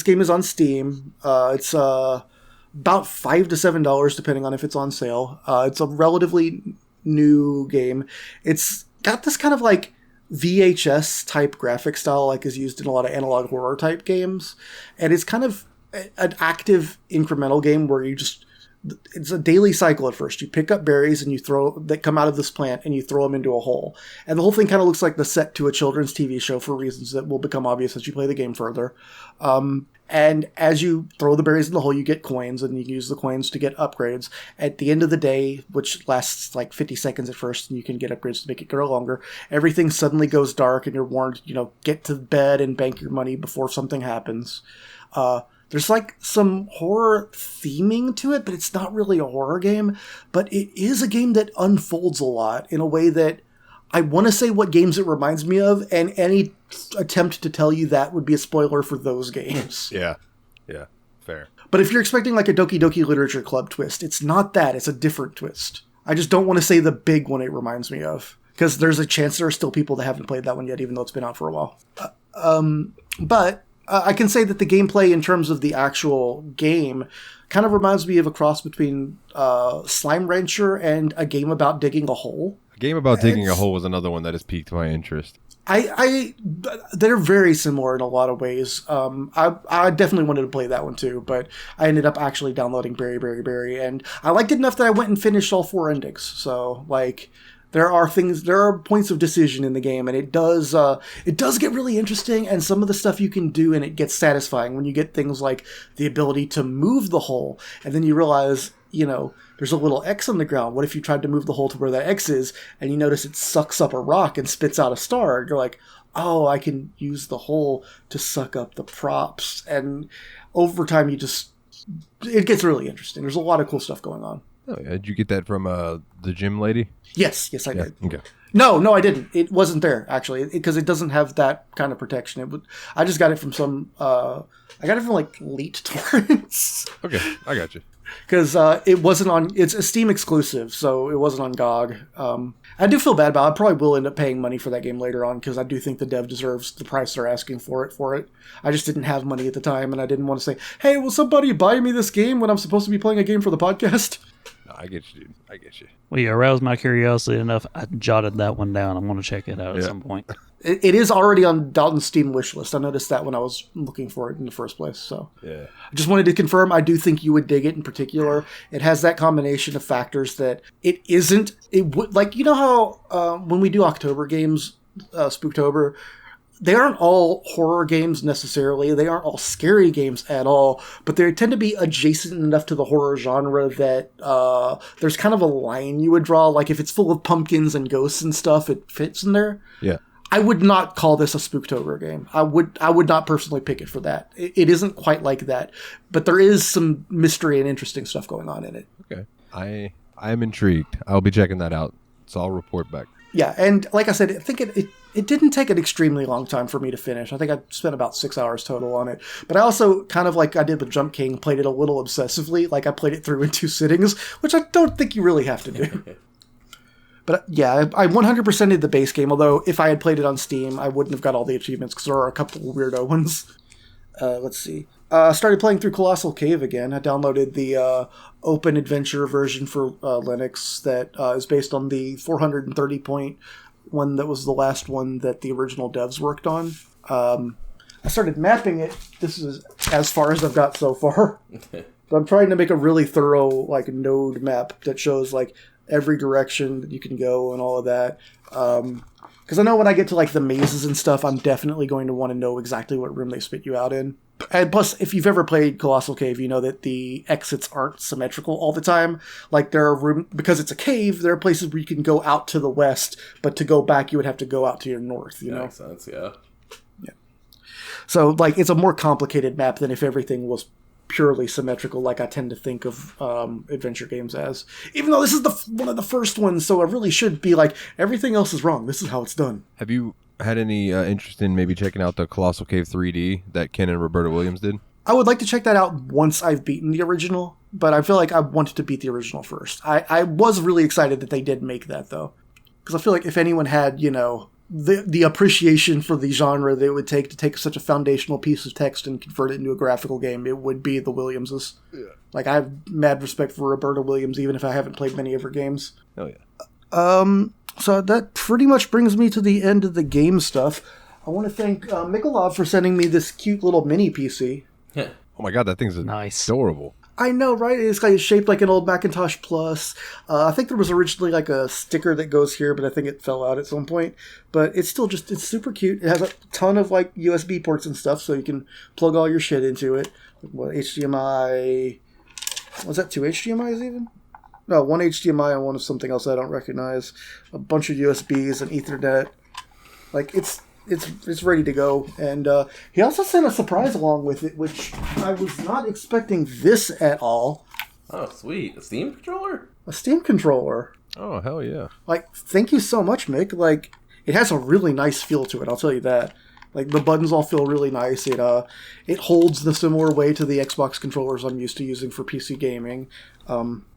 game is on Steam. It's about $5 to $7 depending on if it's on sale. It's a relatively new game. It's got this kind of like VHS type graphic style, like is used in a lot of analog horror type games, and it's kind of an active incremental game where it's a daily cycle at first. You pick up berries and that come out of this plant, and you throw them into a hole. And the whole thing kind of looks like the set to a children's TV show for reasons that will become obvious as you play the game further. And as you throw the berries in the hole, you get coins, and you can use the coins to get upgrades. At the end of the day, which lasts like 50 seconds at first, and you can get upgrades to make it go longer, everything suddenly goes dark, and you're warned, get to bed and bank your money before something happens. There's like some horror theming to it, but it's not really a horror game. But it is a game that unfolds a lot in a way that I want to say what games it reminds me of, and any attempt to tell you that would be a spoiler for those games. Yeah. Yeah. Fair. But if you're expecting like a Doki Doki Literature Club twist, it's not that. It's a different twist. I just don't want to say the big one it reminds me of, because there's a chance there are still people that haven't played that one yet, even though it's been out for a while. But I can say that the gameplay in terms of the actual game kind of reminds me of a cross between Slime Rancher and a game about digging a hole. A game about digging a hole was another one that has piqued my interest. They're very similar in a lot of ways. I definitely wanted to play that one too, but I ended up actually downloading Berry, and I liked it enough that I went and finished all 4 endings. So, like, there are points of decision in the game, and it does get really interesting, and some of the stuff you can do, and it gets satisfying when you get things like the ability to move the hole, and then you realize, there's a little X on the ground. What if you tried to move the hole to where that X is, and you notice it sucks up a rock and spits out a star? You're like, oh, I can use the hole to suck up the props. And over time, it gets really interesting. There's a lot of cool stuff going on. Oh, yeah. Did you get that from the gym lady? Yes, I did. Okay. No, I didn't. It wasn't there, actually, because it doesn't have that kind of protection. I just got it from I got it from, like, leaked torrents. Okay, I got you. Because it wasn't on... It's a Steam exclusive, so it wasn't on GOG. I do feel bad about it. I probably will end up paying money for that game later on, because I do think the dev deserves the price they're asking for it. I just didn't have money at the time, and I didn't want to say, hey, will somebody buy me this game when I'm supposed to be playing a game for the podcast? No, I get you, dude. I get you. Well, you aroused my curiosity enough. I jotted that one down. I'm going to check it out at some point. It is already on Dalton's Steam wish list. I noticed that when I was looking for it in the first place. So yeah, I just wanted to confirm. I do think you would dig it in particular. It has that combination of factors that it isn't. It would, like, you know how when we do October games, Spooktober, they aren't all horror games necessarily. They aren't all scary games at all, but they tend to be adjacent enough to the horror genre that there's kind of a line you would draw. Like if it's full of pumpkins and ghosts and stuff, it fits in there. Yeah. I would not call this a Spooktober game. I would not personally pick it for that. It isn't quite like that, but there is some mystery and interesting stuff going on in it. Okay. I am intrigued. I'll be checking that out. So I'll report back. Yeah, and like I said, I think it didn't take an extremely long time for me to finish. I think I spent about 6 hours total on it. But I also, kind of like I did with Jump King, played it a little obsessively. Like I played it through in 2 sittings, which I don't think you really have to do. But yeah, I 100% did the base game, although if I had played it on Steam, I wouldn't have got all the achievements because there are a couple of weirdo ones. Let's see. I started playing through Colossal Cave again. I downloaded the open adventure version for Linux that is based on the 430-point one that was the last one that the original devs worked on. I started mapping it. This is as far as I've got so far. So I'm trying to make a really thorough like node map that shows like every direction that you can go and all of that. Because I know when I get to like the mazes and stuff, I'm definitely going to want to know exactly what room they spit you out in. And plus, if you've ever played Colossal Cave, you know that the exits aren't symmetrical all the time. Like there are because it's a cave, there are places where you can go out to the west, but to go back, you would have to go out to your north. You know, makes sense. Yeah. So like it's a more complicated map than if everything was purely symmetrical, like I tend to think of adventure games as. Even though this is one of the first ones, so it really should be like everything else is wrong. This is how it's done. Have you had any interest in maybe checking out the Colossal Cave 3D that Ken and Roberta Williams did? I would like to check that out once I've beaten the original, but I feel like I wanted to beat the original first. I was really excited that they did make that, though. Because I feel like if anyone had, the appreciation for the genre that it would take to take such a foundational piece of text and convert it into a graphical game, it would be the Williamses. Yeah. Like, I have mad respect for Roberta Williams, even if I haven't played many of her games. Oh, yeah. So that pretty much brings me to the end of the game stuff. I want to thank Mikolov for sending me this cute little mini PC. Yeah. Oh my god, that thing's nice. Adorable. I know, right? It's like shaped like an old Macintosh Plus. I think there was originally like a sticker that goes here, but I think it fell out at some point. But it's still it's super cute. It has a ton of like USB ports and stuff, so you can plug all your shit into it. What HDMI? Was that 2 HDMIs even? No, 1 HDMI and one of something else I don't recognize. A bunch of USBs and Ethernet. Like it's ready to go. And he also sent a surprise along with it, which I was not expecting this at all. Oh, sweet. A Steam controller? A Steam controller. Oh, hell yeah. Like, thank you so much, Mick. Like, it has a really nice feel to it, I'll tell you that. Like, the buttons all feel really nice. It holds the similar way to the Xbox controllers I'm used to using for PC gaming.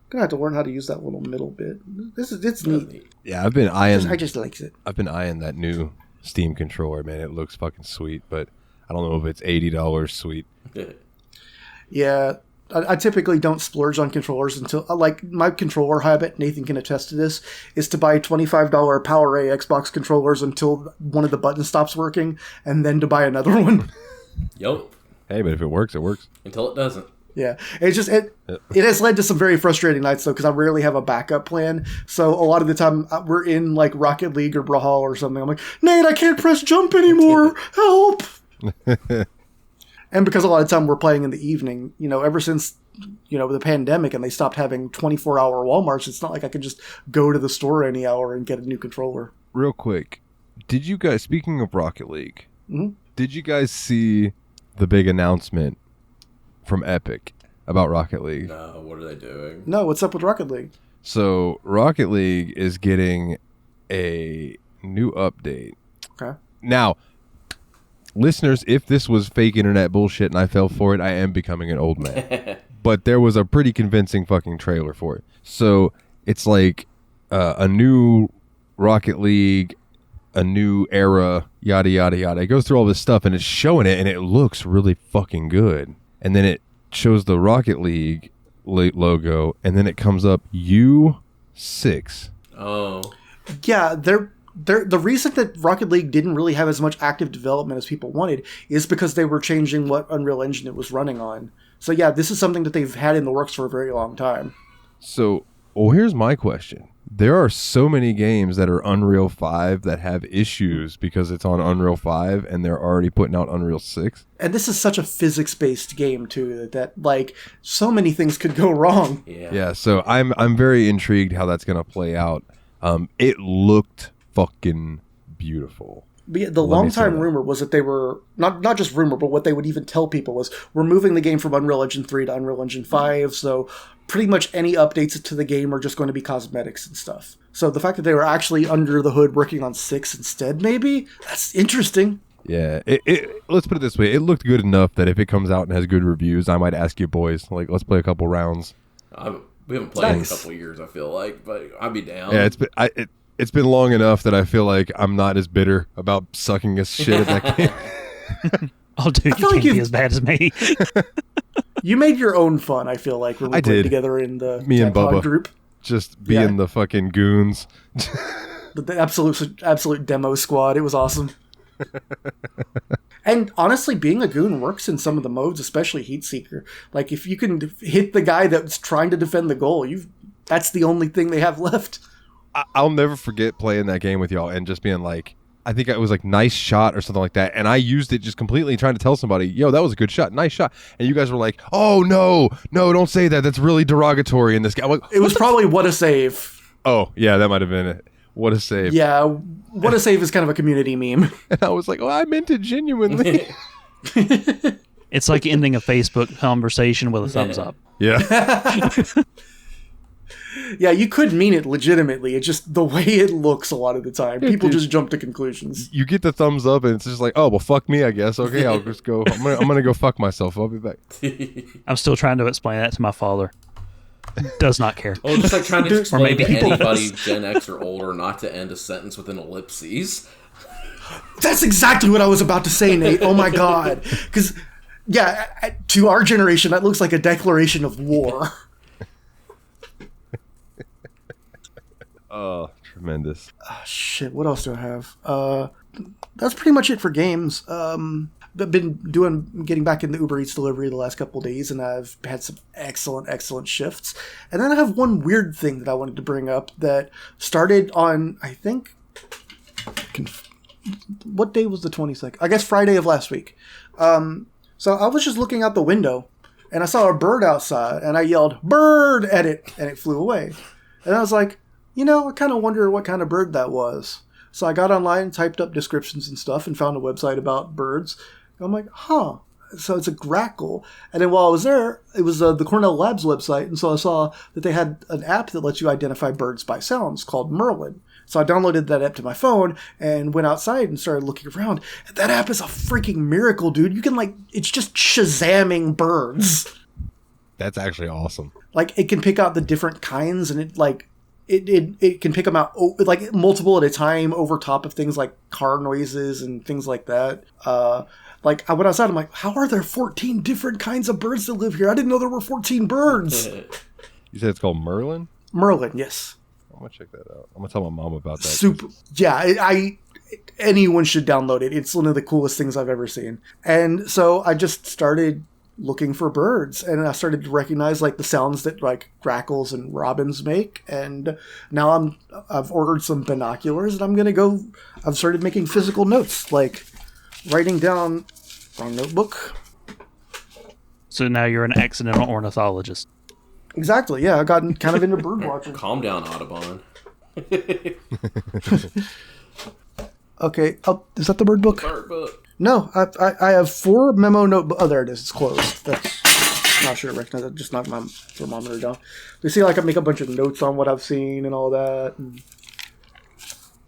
Gonna have to learn how to use that little middle bit. It's neat. Yeah, I've been eyeing. I just like it. I've been eyeing that new Steam controller, man. It looks fucking sweet, but I don't know if it's $80 sweet. Yeah, I typically don't splurge on controllers until, like, my controller habit, Nathan can attest to this, is to buy $25 PowerA Xbox controllers until one of the buttons stops working, and then to buy another one. Yup. Hey, but if it works, it works. Until it doesn't. Yeah, it's just it has led to some very frustrating nights though, because I rarely have a backup plan. So a lot of the time we're in like Rocket League or Brawlhalla or something. I'm like, Nate, I can't press jump anymore. Help! And because a lot of the time we're playing in the evening, ever since the pandemic and they stopped having 24-hour Walmarts, it's not like I could just go to the store any hour and get a new controller. Real quick, did you guys? Speaking of Rocket League, did you guys see the big announcement from Epic about Rocket League? No, what are they doing? No, what's up with Rocket League? So Rocket League is getting a new update. Okay. Now, listeners, if this was fake internet bullshit and I fell for it, I am becoming an old man. But there was a pretty convincing fucking trailer for it. So it's like a new Rocket League, a new era, yada, yada, yada. It goes through all this stuff and it's showing it and it looks really fucking good. And then it shows the Rocket League logo, and then it comes up U6. Oh. Yeah, the reason that Rocket League didn't really have as much active development as people wanted is because they were changing what Unreal Engine it was running on. So yeah, this is something that they've had in the works for a very long time. So, here's my question. There are so many games that are Unreal 5 that have issues because it's on Unreal 5 and they're already putting out Unreal 6. And this is such a physics-based game, too, that like, so many things could go wrong. Yeah, so I'm very intrigued how that's going to play out. It looked fucking beautiful. But yeah, the long-time rumor was that they were, not just rumor, but what they would even tell people was, we're moving the game from Unreal Engine 3 to Unreal Engine 5, so pretty much any updates to the game are just going to be cosmetics and stuff. So the fact that they were actually under the hood working on 6 instead, maybe, that's interesting. Yeah, let's put it this way. It looked good enough that if it comes out and has good reviews, I might ask you boys, like, let's play a couple rounds. We haven't played in a couple of years, I feel like, but I'd be down. Yeah, it's been long enough that I feel like I'm not as bitter about sucking as shit at that game. Oh, dude, you can't be as bad as me. You made your own fun, I feel like, when we played together in the Me and Bubba group. Just being the fucking goons. The absolute demo squad. It was awesome. And honestly, being a goon works in some of the modes, especially Heatseeker. Like, if you can hit the guy that's trying to defend the goal, that's the only thing they have left. I'll never forget playing that game with y'all and just being like, I think it was like nice shot or something like that. And I used it just completely trying to tell somebody, yo, that was a good shot. Nice shot. And you guys were like, oh, no, don't say that. That's really derogatory in this game. Like, it was probably what a save. Oh, yeah, that might have been it. What a save. Yeah, what a save is kind of a community meme. And I was like, oh, I meant it genuinely. It's like ending a Facebook conversation with a thumbs up. Yeah. Yeah, you could mean it legitimately. It's just the way it looks a lot of the time. People just jump to conclusions. You get the thumbs up, and it's just like, oh, well, fuck me, I guess. Okay, I'll just go. I'm gonna go fuck myself. I'll be back. I'm still trying to explain that to my father. Does not care. Oh, just like trying to explain maybe to anybody does. Gen X or older not to end a sentence with an ellipses. That's exactly what I was about to say, Nate. Oh my god. Because, yeah, to our generation, that looks like a declaration of war. Oh, tremendous. Shit, what else do I have? That's pretty much it for games. I've been getting back in the Uber Eats delivery the last couple of days, and I've had some excellent shifts. And then I have one weird thing that I wanted to bring up that started on, I think, what day was the 22nd? I guess Friday of last week. So I was just looking out the window, and I saw a bird outside, and I yelled, "Bird!" at it, and it flew away. And I was like, I kind of wonder what kind of bird that was. So I got online, typed up descriptions and stuff, and found a website about birds. I'm like, So it's a grackle. And then while I was there, it was the Cornell Labs website. And so I saw that they had an app that lets you identify birds by sounds called Merlin. So I downloaded that app to my phone and went outside and started looking around. And that app is a freaking miracle, dude. You can it's just Shazamming birds. That's actually awesome. Like, it can pick out the different kinds, and it can pick them out like multiple at a time over top of things like car noises and things like that. Like, I went outside, I'm like, how are there 14 different kinds of birds that live here? I didn't know there were 14 birds. You said it's called Merlin? Merlin, yes. I'm going to check that out. I'm going to tell my mom about that. Super. Yeah, anyone should download it. It's one of the coolest things I've ever seen. And so I just started looking for birds, and I started to recognize like the sounds that like grackles and robins make. And now I've ordered some binoculars, and I've started making physical notes, like writing down wrong notebook. So now you're an accidental ornithologist. Exactly. Yeah, I got kind of into bird watching. Calm down, Audubon. Okay. Oh, is that the bird book? Bird book. No, I have 4 memo notebooks. Oh, there it is. It's closed. That's not sure I recognize it. Just knocked my thermometer down. You see, like, I make a bunch of notes on what I've seen and all that. And,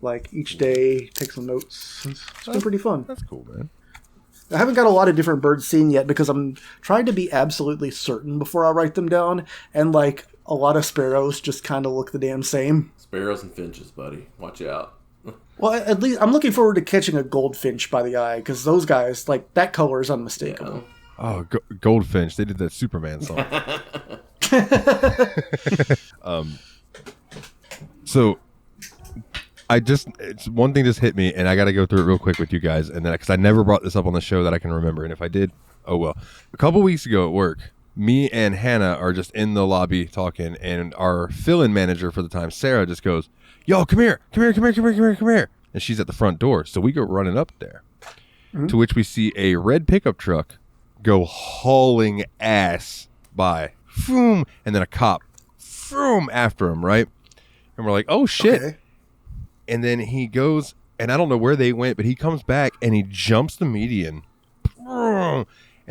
like, each day, take some notes. It's been pretty fun. That's cool, man. I haven't got a lot of different birds seen yet because I'm trying to be absolutely certain before I write them down. And, like, a lot of sparrows just kind of look the damn same. Sparrows and finches, buddy. Watch out. Well, at least I'm looking forward to catching a goldfinch by the eye, because those guys, like, that color is unmistakable. Oh, Goldfinch. They did that Superman song. So, it's one thing just hit me, and I got to go through it real quick with you guys, and then because I never brought this up on the show that I can remember, and if I did, oh well. A couple weeks ago at work, me and Hannah are just in the lobby talking, and our fill-in manager for the time, Sarah, just goes, "Yo, come here. And she's at the front door. So we go running up there. Mm-hmm. To which we see a red pickup truck go hauling ass by. Boom. And then a cop. Boom. After him, right? And we're like, oh, shit. Okay. And then he goes, and I don't know where they went, but he comes back and he jumps the median. And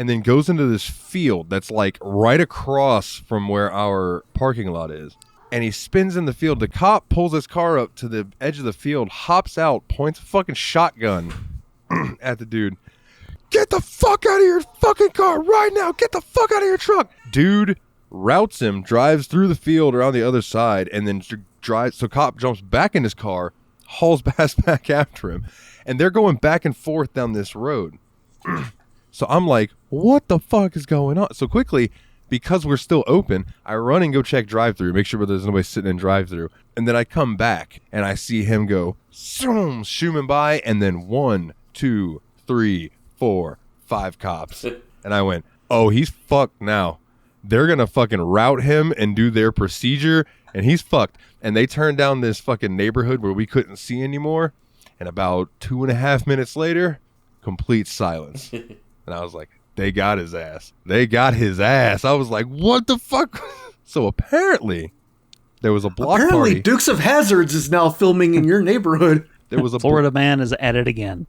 then goes into this field that's like right across from where our parking lot is. And he spins in the field. The cop pulls his car up to the edge of the field, hops out, points a fucking shotgun at the dude. Get the fuck out of your fucking car right now. Get the fuck out of your truck. Dude routes him, drives through the field around the other side, and then drives. So cop jumps back in his car, hauls ass back after him. And they're going back and forth down this road. So I'm like, what the fuck is going on? So quickly, because we're still open, I run and go check drive-thru, make sure there's nobody sitting in drive-thru. And then I come back and I see him go zooming by, and then 1, 2, 3, 4, 5 cops. And I went, oh, he's fucked now. They're gonna fucking route him and do their procedure, and he's fucked. And they turned down this fucking neighborhood where we couldn't see anymore. And about 2.5 minutes later, complete silence. And I was like, they got his ass. I was like, what the fuck? So apparently, there was a block party. Dukes of Hazzards is now filming in your neighborhood. There was a Florida man is at it again.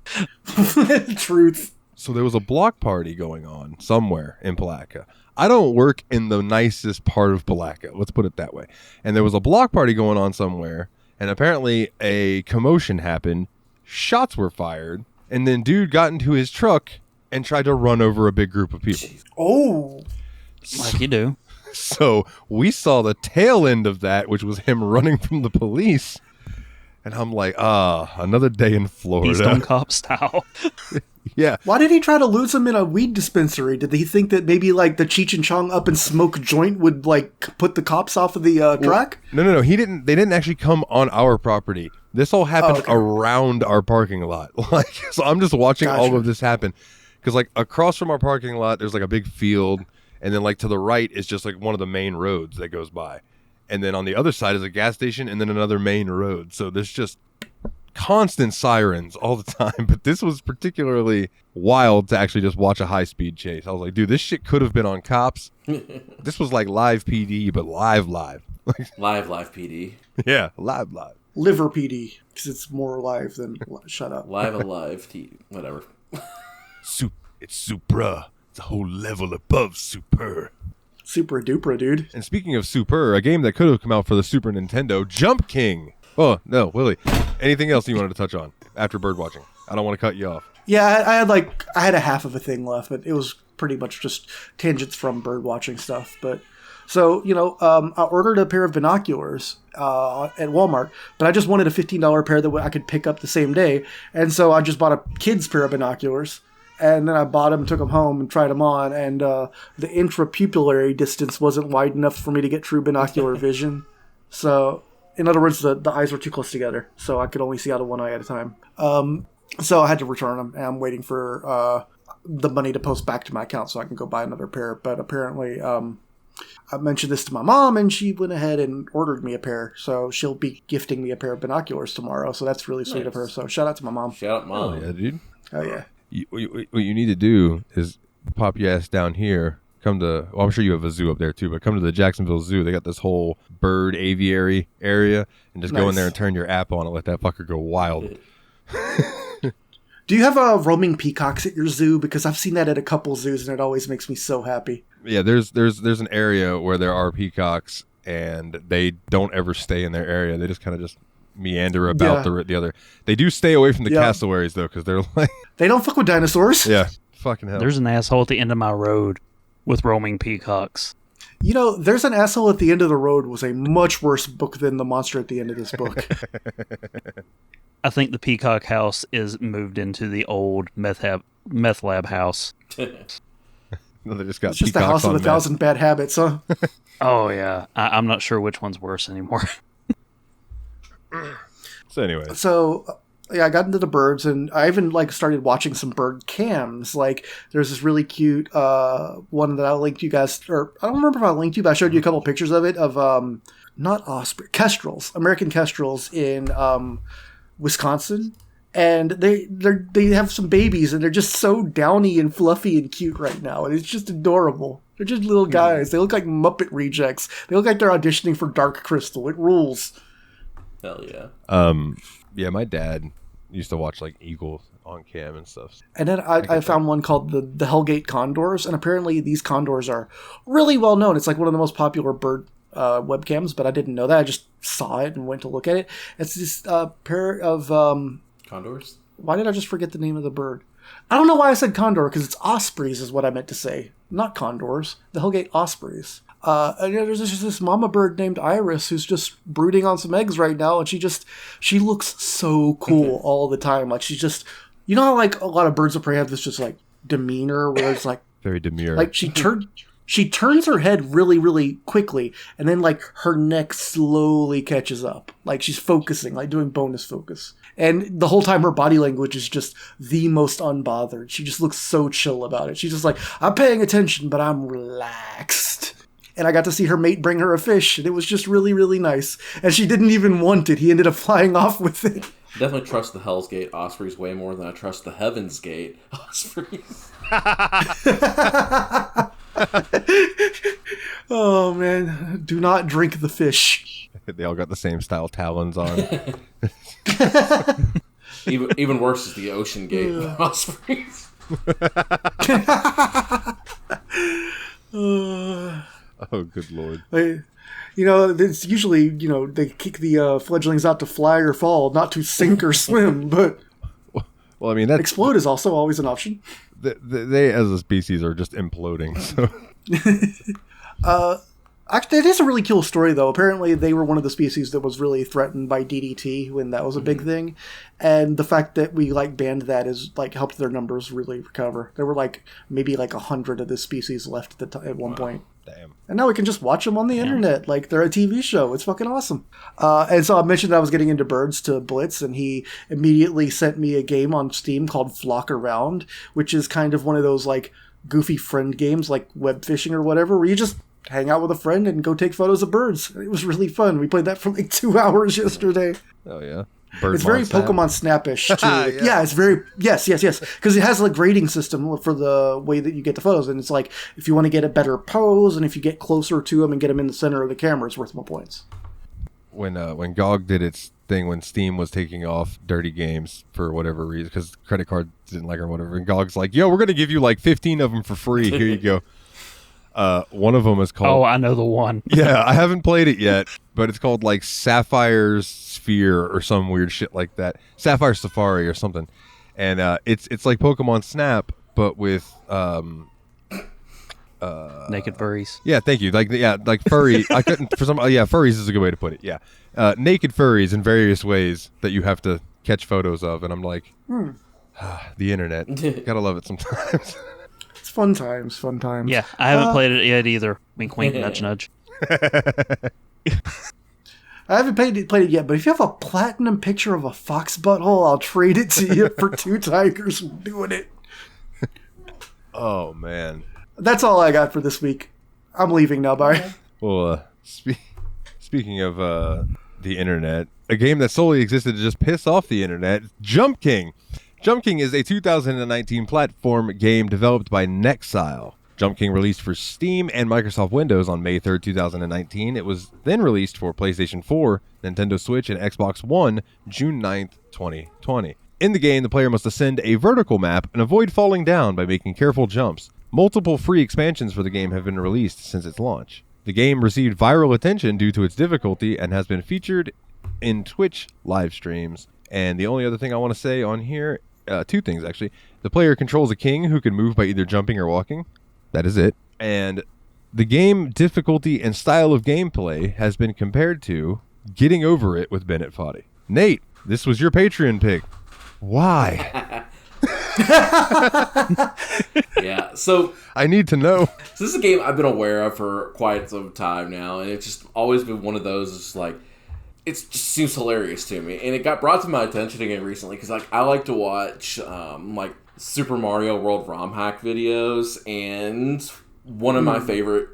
Truth. So there was a block party going on somewhere in Palatka. I don't work in the nicest part of Palatka. Let's put it that way. And there was a block party going on somewhere. And apparently a commotion happened. Shots were fired. And then dude got into his truck and tried to run over a big group of people. Oh. Like you do. So we saw the tail end of that, which was him running from the police. And I'm like, another day in Florida. Keystone Cop style. Yeah. Why did he try to lose him in a weed dispensary? Did he think that maybe like the Cheech and Chong up and smoke joint would like put the cops off of the track? No. He didn't. They didn't actually come on our property. This all happened around our parking lot. Like, so I'm just watching all of this happen. Because like across from our parking lot, there's like a big field. And then like to the right is just like one of the main roads that goes by. And then on the other side is a gas station and then another main road. So there's just constant sirens all the time. But this was particularly wild to actually just watch a high-speed chase. I was like, dude, this shit could have been on Cops. This was like live PD, but live. Live PD. Yeah, live. Liver PD, because it's more live than shut up. Live alive, whatever. It's Supra. It's a whole level above Super. Super duper, dude. And speaking of Super, a game that could have come out for the Super Nintendo, Jump King. Oh, no, Willie. Anything else you wanted to touch on after birdwatching? I don't want to cut you off. Yeah, I had a half of a thing left, but it was pretty much just tangents from birdwatching stuff. But so, I ordered a pair of binoculars at Walmart, but I just wanted a $15 pair that I could pick up the same day. And so I just bought a kid's pair of binoculars. And then I bought them, took them home, and tried them on. And the intrapupillary distance wasn't wide enough for me to get true binocular vision. So, in other words, the eyes were too close together. So I could only see out of one eye at a time. So I had to return them. And I'm waiting for the money to post back to my account so I can go buy another pair. But apparently, I mentioned this to my mom, and she went ahead and ordered me a pair. So she'll be gifting me a pair of binoculars tomorrow. So that's really sweet of her. So shout out to my mom. Shout out, Mom. Oh, yeah, dude. Oh, yeah. What you need to do is pop your ass down here. Come to, well, I'm sure you have a zoo up there too, but come to the Jacksonville Zoo. They got this whole bird aviary area, and just go in there and turn your app on and let that fucker go wild. Do you have roaming peacocks at your zoo? Because I've seen that at a couple zoos, and it always makes me so happy. Yeah, there's an area where there are peacocks, and they don't ever stay in their area. They just kind of just meander about the other. They do stay away from the cassowaries though, because they're like they don't fuck with dinosaurs. Yeah, fucking hell. There's an asshole at the end of my road with roaming peacocks. There's an asshole at the end of the road was a much worse book than the monster at the end of this book. I think the peacock house is moved into the old meth lab house. No, they just got it's just the house of 1,000 bad habits, huh? Oh yeah, I'm not sure which one's worse anymore. So anyway, I got into the birds, and I even started watching some bird cams. There's this really cute one that I linked you guys, or I don't remember if I linked you, but I showed you a couple pictures of it of not osprey, kestrels, American kestrels in Wisconsin, and they have some babies, and they're just so downy and fluffy and cute right now, and it's just adorable. They're just little guys. They look like Muppet rejects. They look like they're auditioning for Dark Crystal. It rules. Hell yeah. Yeah, my dad used to watch eagles on cam and stuff. And then I found one called the Hellgate condors, and apparently these condors are really well known. It's one of the most popular bird webcams, but I didn't know that. I just saw it and went to look at it. It's this pair of condors. Why did I just forget the name of the bird? I don't know why I said condor, because it's ospreys is what I meant to say, not condors. The Hellgate ospreys. And there's just this mama bird named Iris who's just brooding on some eggs right now, and she looks so cool all the time. She's just, how a lot of birds of prey have this just demeanor where it's very demure. She turns her head really, really quickly, and then her neck slowly catches up. She's focusing, doing bonus focus. And the whole time her body language is just the most unbothered. She just looks so chill about it. She's just I'm paying attention, but I'm relaxed. And I got to see her mate bring her a fish, and it was just really, really nice. And she didn't even want it. He ended up flying off with it. Definitely trust the Hell's Gate ospreys way more than I trust the Heaven's Gate ospreys. Oh, man. Do not drink the fish. They all got the same style talons on. Even worse is the Ocean Gate ospreys. Oh, good lord. It's usually, they kick the fledglings out to fly or fall, not to sink or swim, but... Well, I mean, that's... Explode is also always an option. They, as a species, are just imploding, so... Actually, it is a really cool story, though. Apparently, they were one of the species that was really threatened by DDT when that was a big thing. And the fact that we, banned that is, helped their numbers really recover. There were, maybe 100 of this species left at one point. Damn. And now we can just watch them on the internet. They're a TV show. It's fucking awesome. And so I mentioned that I was getting into birds to Blitz, and he immediately sent me a game on Steam called Flock Around, which is kind of one of those, goofy friend games, web fishing or whatever, where you just hang out with a friend and go take photos of birds. It was really fun. We played that for 2 hours yesterday. Oh, yeah. It's very Pokemon Snap-ish, too. Yeah, it's very... Yes. Because it has a grading system for the way that you get the photos. And it's if you want to get a better pose, and if you get closer to them and get them in the center of the camera, it's worth more points. When GOG did its thing when Steam was taking off dirty games for whatever reason, because credit card didn't like it or whatever. And GOG's like, yo, we're going to give you like 15 of them for free. Here you go. One of them is called... Oh, I know the one. Yeah, I haven't played it yet, but it's called like Sapphire Sphere or some weird shit like that. Sapphire Safari or something. And it's like Pokemon Snap, but with... Naked furries. Yeah, thank you. Like furry. I couldn't for some. Yeah, furries is a good way to put it. Yeah, naked furries in various ways that you have to catch photos of, and I'm like, the internet. Gotta love it sometimes. It's fun times. Fun times. Yeah, I haven't played it yet either. Wink, wink, nudge, nudge. I haven't played it yet, but if you have a platinum picture of a fox butthole, I'll trade it to you for 2 tigers. I'm doing it. Oh man. That's all I got for this week. I'm leaving now, bye. Well, speaking of the internet, a game that solely existed to just piss off the internet, Jump King. Jump King is a 2019 platform game developed by Nexile. Jump King released for Steam and Microsoft Windows on May 3rd, 2019. It was then released for PlayStation 4, Nintendo Switch, and Xbox One June 9th, 2020. In the game, the player must ascend a vertical map and avoid falling down by making careful jumps. Multiple free expansions for the game have been released since its launch. The game received viral attention due to its difficulty and has been featured in Twitch live streams. And the only other thing I want to say on here, 2 things actually. The player controls a king who can move by either jumping or walking. That is it. And the game difficulty and style of gameplay has been compared to Getting Over It with Bennett Foddy. Nate, this was your Patreon pick. Why? Yeah, so I need to know. So this is a game I've been aware of for quite some time now, and it's just always been one of those. It's like it just seems hilarious to me, and it got brought to my attention again recently because like I like to watch like Super Mario World ROM hack videos, and one of my favorite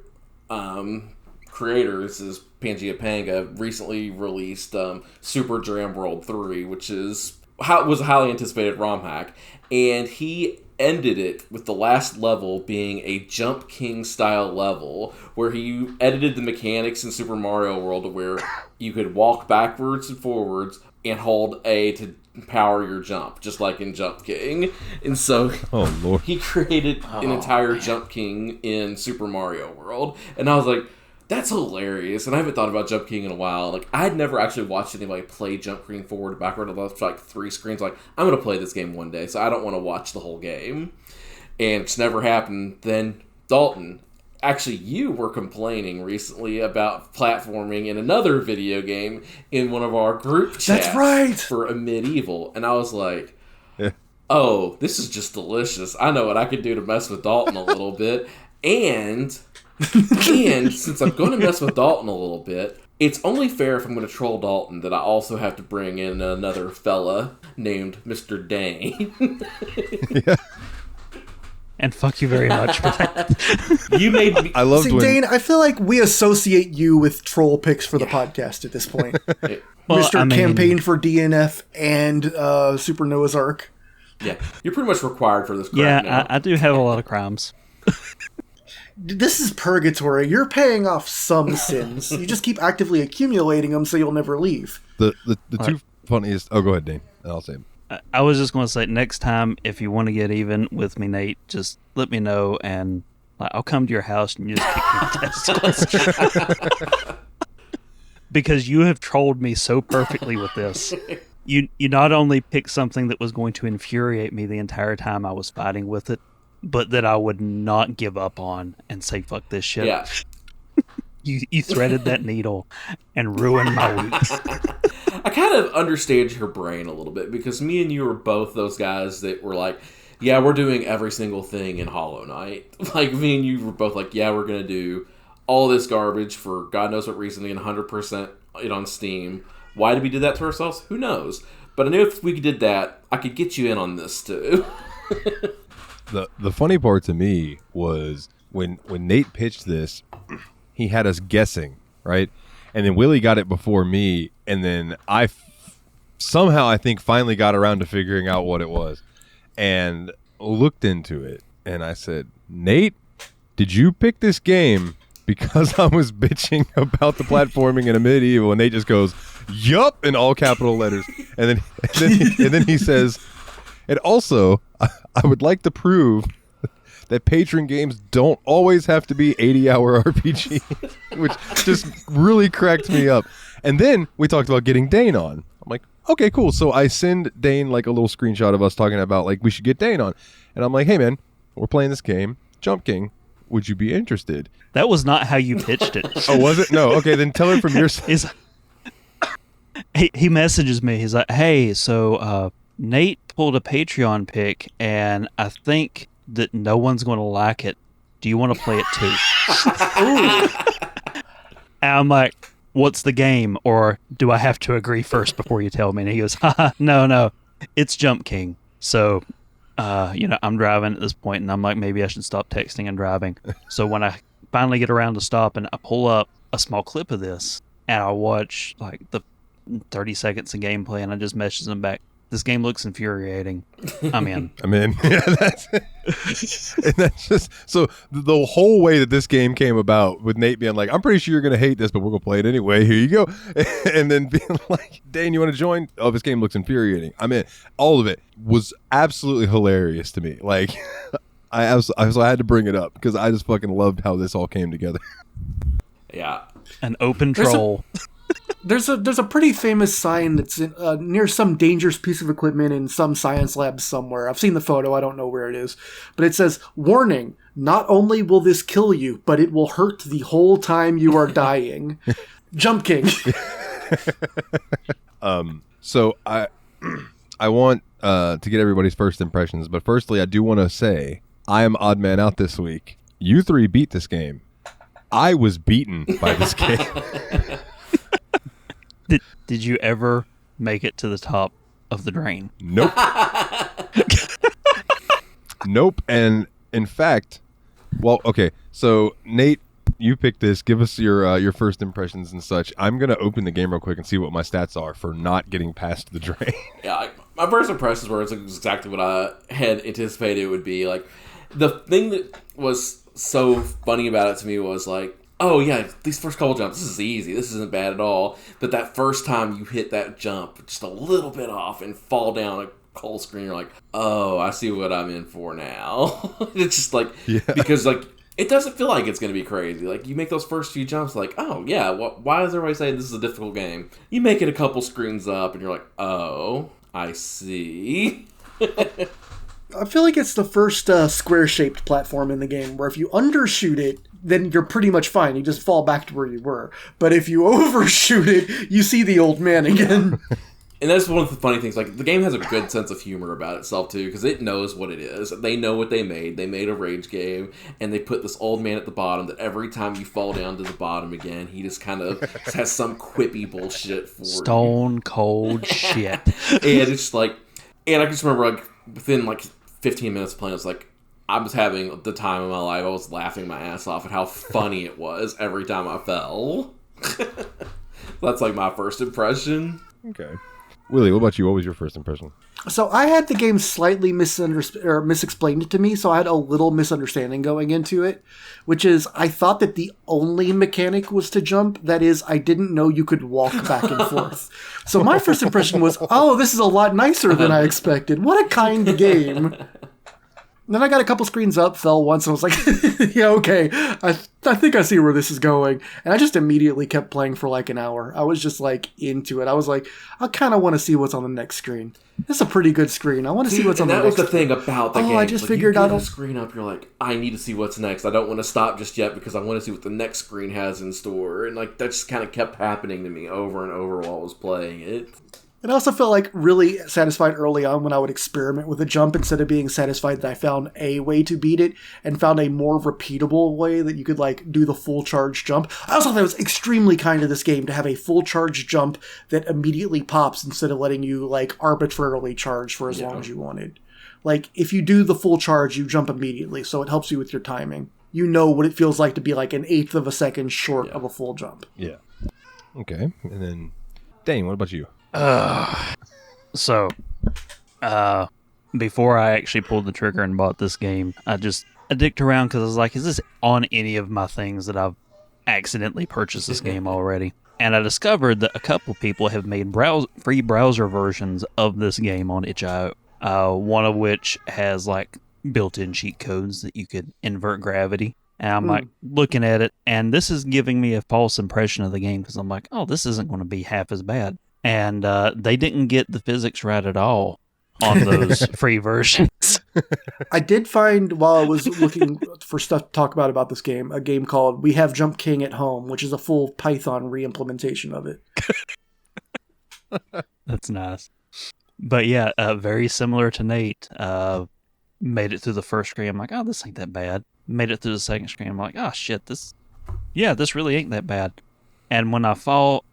creators is Pangea Panga. Recently released Super Jam World 3, which was a highly anticipated ROM hack, and he ended it with the last level being a Jump King style level where he edited the mechanics in Super Mario World to where you could walk backwards and forwards and hold A to power your jump, just like in Jump King. And so Lord. He created an entire Jump King in Super Mario World, and I was like, that's hilarious, and I haven't thought about Jump King in a while. Like, I had never actually watched anybody play Jump King forward to backward and left for like 3 screens. Like, I'm going to play this game one day, so I don't want to watch the whole game. And it's never happened. Then, Dalton, actually, you were complaining recently about platforming in another video game in one of our group chats. That's right! For a medieval. And I was like, oh, this is just delicious. I know what I could do to mess with Dalton a little bit. And since I'm going to mess with Dalton a little bit, it's only fair if I'm going to troll Dalton that I also have to bring in another fella named Mr. Dane. Yeah. And fuck you very much for that. You made me... I loved when... Dane, I feel like we associate you with troll picks for the podcast at this point. Well, Mr. Campaign for DNF and Super Noah's Ark. Yeah, you're pretty much required for this crap Yeah, now. I do have a lot of crimes. This is purgatory. You're paying off some sins. You just keep actively accumulating them so you'll never leave. The two funniest... Oh, go ahead, Dane, and I'll say them. I was just going to say, next time, if you want to get even with me, Nate, just let me know, and I'll come to your house and you just kick me in the testicles. Because you have trolled me so perfectly with this. You not only picked something that was going to infuriate me the entire time I was fighting with it, but that I would not give up on and say, fuck this shit. Yeah. You threaded that needle and ruined my week. I kind of understand your brain a little bit because me and you are both those guys that were like, yeah, we're doing every single thing in Hollow Knight. Like, me and you were both like, yeah, we're going to do all this garbage for God knows what reason and 100% it on Steam. Why did we do that to ourselves? Who knows? But I knew if we did that, I could get you in on this too. The funny part to me was when Nate pitched this, he had us guessing, right? And then Willie got it before me, and then somehow I think finally got around to figuring out what it was and looked into it, and I said, Nate, did you pick this game because I was bitching about the platforming in a medieval? And Nate just goes, yup, in all capital letters. And then he says, and also, I would like to prove that patron games don't always have to be 80-hour RPG, which just really cracked me up. And then we talked about getting Dane on. I'm like, okay, cool. So I send Dane like a little screenshot of us talking about like we should get Dane on. And I'm like, hey man, we're playing this game, Jump King. Would you be interested? That was not how you pitched it. Oh, was it? No. Okay, then tell her from your side. He messages me. He's like, hey, so Nate pulled a Patreon pick, and I think that no one's going to like it. Do you want to play it too? And I'm like, what's the game? Or do I have to agree first before you tell me? And he goes, no, it's Jump King. So, I'm driving at this point, and I'm like, maybe I should stop texting and driving. So when I finally get around to stop, and I pull up a small clip of this, and I watch like the 30 seconds of gameplay, and I just message him back, this game looks infuriating. I'm in. Yeah, and that's just so the whole way that this game came about with Nate being like, I'm pretty sure you're gonna hate this, but we're gonna play it anyway. Here you go. And then being like, Dane, you want to join? Oh, this game looks infuriating. I'm in. All of it was absolutely hilarious to me. Like, I had to bring it up because I just fucking loved how this all came together. Yeah, an open troll. There's a pretty famous sign that's near some dangerous piece of equipment in some science lab somewhere. I've seen the photo. I don't know where it is. But it says, warning, not only will this kill you, but it will hurt the whole time you are dying. Jump King. So I want to get everybody's first impressions. But firstly, I do want to say I am odd man out this week. You three beat this game. I was beaten by this game. Did you ever make it to the top of the drain? Nope. Nope. And in fact, well, okay. So Nate, you picked this. Give us your first impressions and such. I'm gonna open the game real quick and see what my stats are for not getting past the drain. Yeah, my first impressions were exactly what I had anticipated it would be. Like, the thing that was so funny about it to me was like, oh yeah, these first couple jumps, this is easy. This isn't bad at all. But that first time you hit that jump just a little bit off and fall down a cold screen, you're like, oh, I see what I'm in for now. It's just like, because like, it doesn't feel like it's going to be crazy. Like, you make those first few jumps like, oh yeah, why is everybody saying this is a difficult game? You make it a couple screens up and you're like, oh, I see. I feel like it's the first square-shaped platform in the game where if you undershoot it, then you're pretty much fine. You just fall back to where you were. But if you overshoot it, you see the old man again. And that's one of the funny things. Like, the game has a good sense of humor about itself, too, because it knows what it is. They know what they made. They made a rage game, and they put this old man at the bottom that every time you fall down to the bottom again, he just kind of has some quippy bullshit for Stone cold shit. And it's just like... And I just remember, like, within, like, 15 minutes of playing, I was like, I was having the time of my life. I was laughing my ass off at how funny it was every time I fell. That's like my first impression. Okay. Willie, what about you? What was your first impression? So I had the game slightly misexplained to me, so I had a little misunderstanding going into it, which is I thought that the only mechanic was to jump. That is, I didn't know you could walk back and forth. So my first impression was, oh, this is a lot nicer than I expected. What a kind game. Then I got a couple screens up, fell once, and I was like, yeah, okay, I think I see where this is going. And I just immediately kept playing for like an hour. I was just like into it. I was like, I kind of want to see what's on the next screen. This is a pretty good screen. I want to see what's on the next screen. That was the thing about the game. I just like, figured out a screen up, you're like, I need to see what's next. I don't want to stop just yet because I want to see what the next screen has in store. And like that just kind of kept happening to me over and over while I was playing it. It also felt like really satisfied early on when I would experiment with a jump instead of being satisfied that I found a way to beat it and found a more repeatable way that you could like do the full charge jump. I also thought it was extremely kind of this game to have a full charge jump that immediately pops instead of letting you like arbitrarily charge for as long as you wanted. Like if you do the full charge, you jump immediately, so it helps you with your timing. You know what it feels like to be like an eighth of a second short of a full jump. Yeah. Okay. And then, Dane, what about you? Before I actually pulled the trigger and bought this game, I dicked around because I was like, is this on any of my things that I've accidentally purchased this game already? And I discovered that a couple people have made free browser versions of this game on itch.io. One of which has like built-in cheat codes that you could invert gravity. And I'm like looking at it, and this is giving me a false impression of the game because I'm like, oh, this isn't going to be half as bad. And they didn't get the physics right at all on those free versions. I did find, while I was looking for stuff to talk about this game, a game called We Have Jump King at Home, which is a full Python re-implementation of it. That's nice. But yeah, very similar to Nate. Made it through the first screen. I'm like, oh, this ain't that bad. Made it through the second screen. I'm like, oh, shit, this really ain't that bad. And when I fall,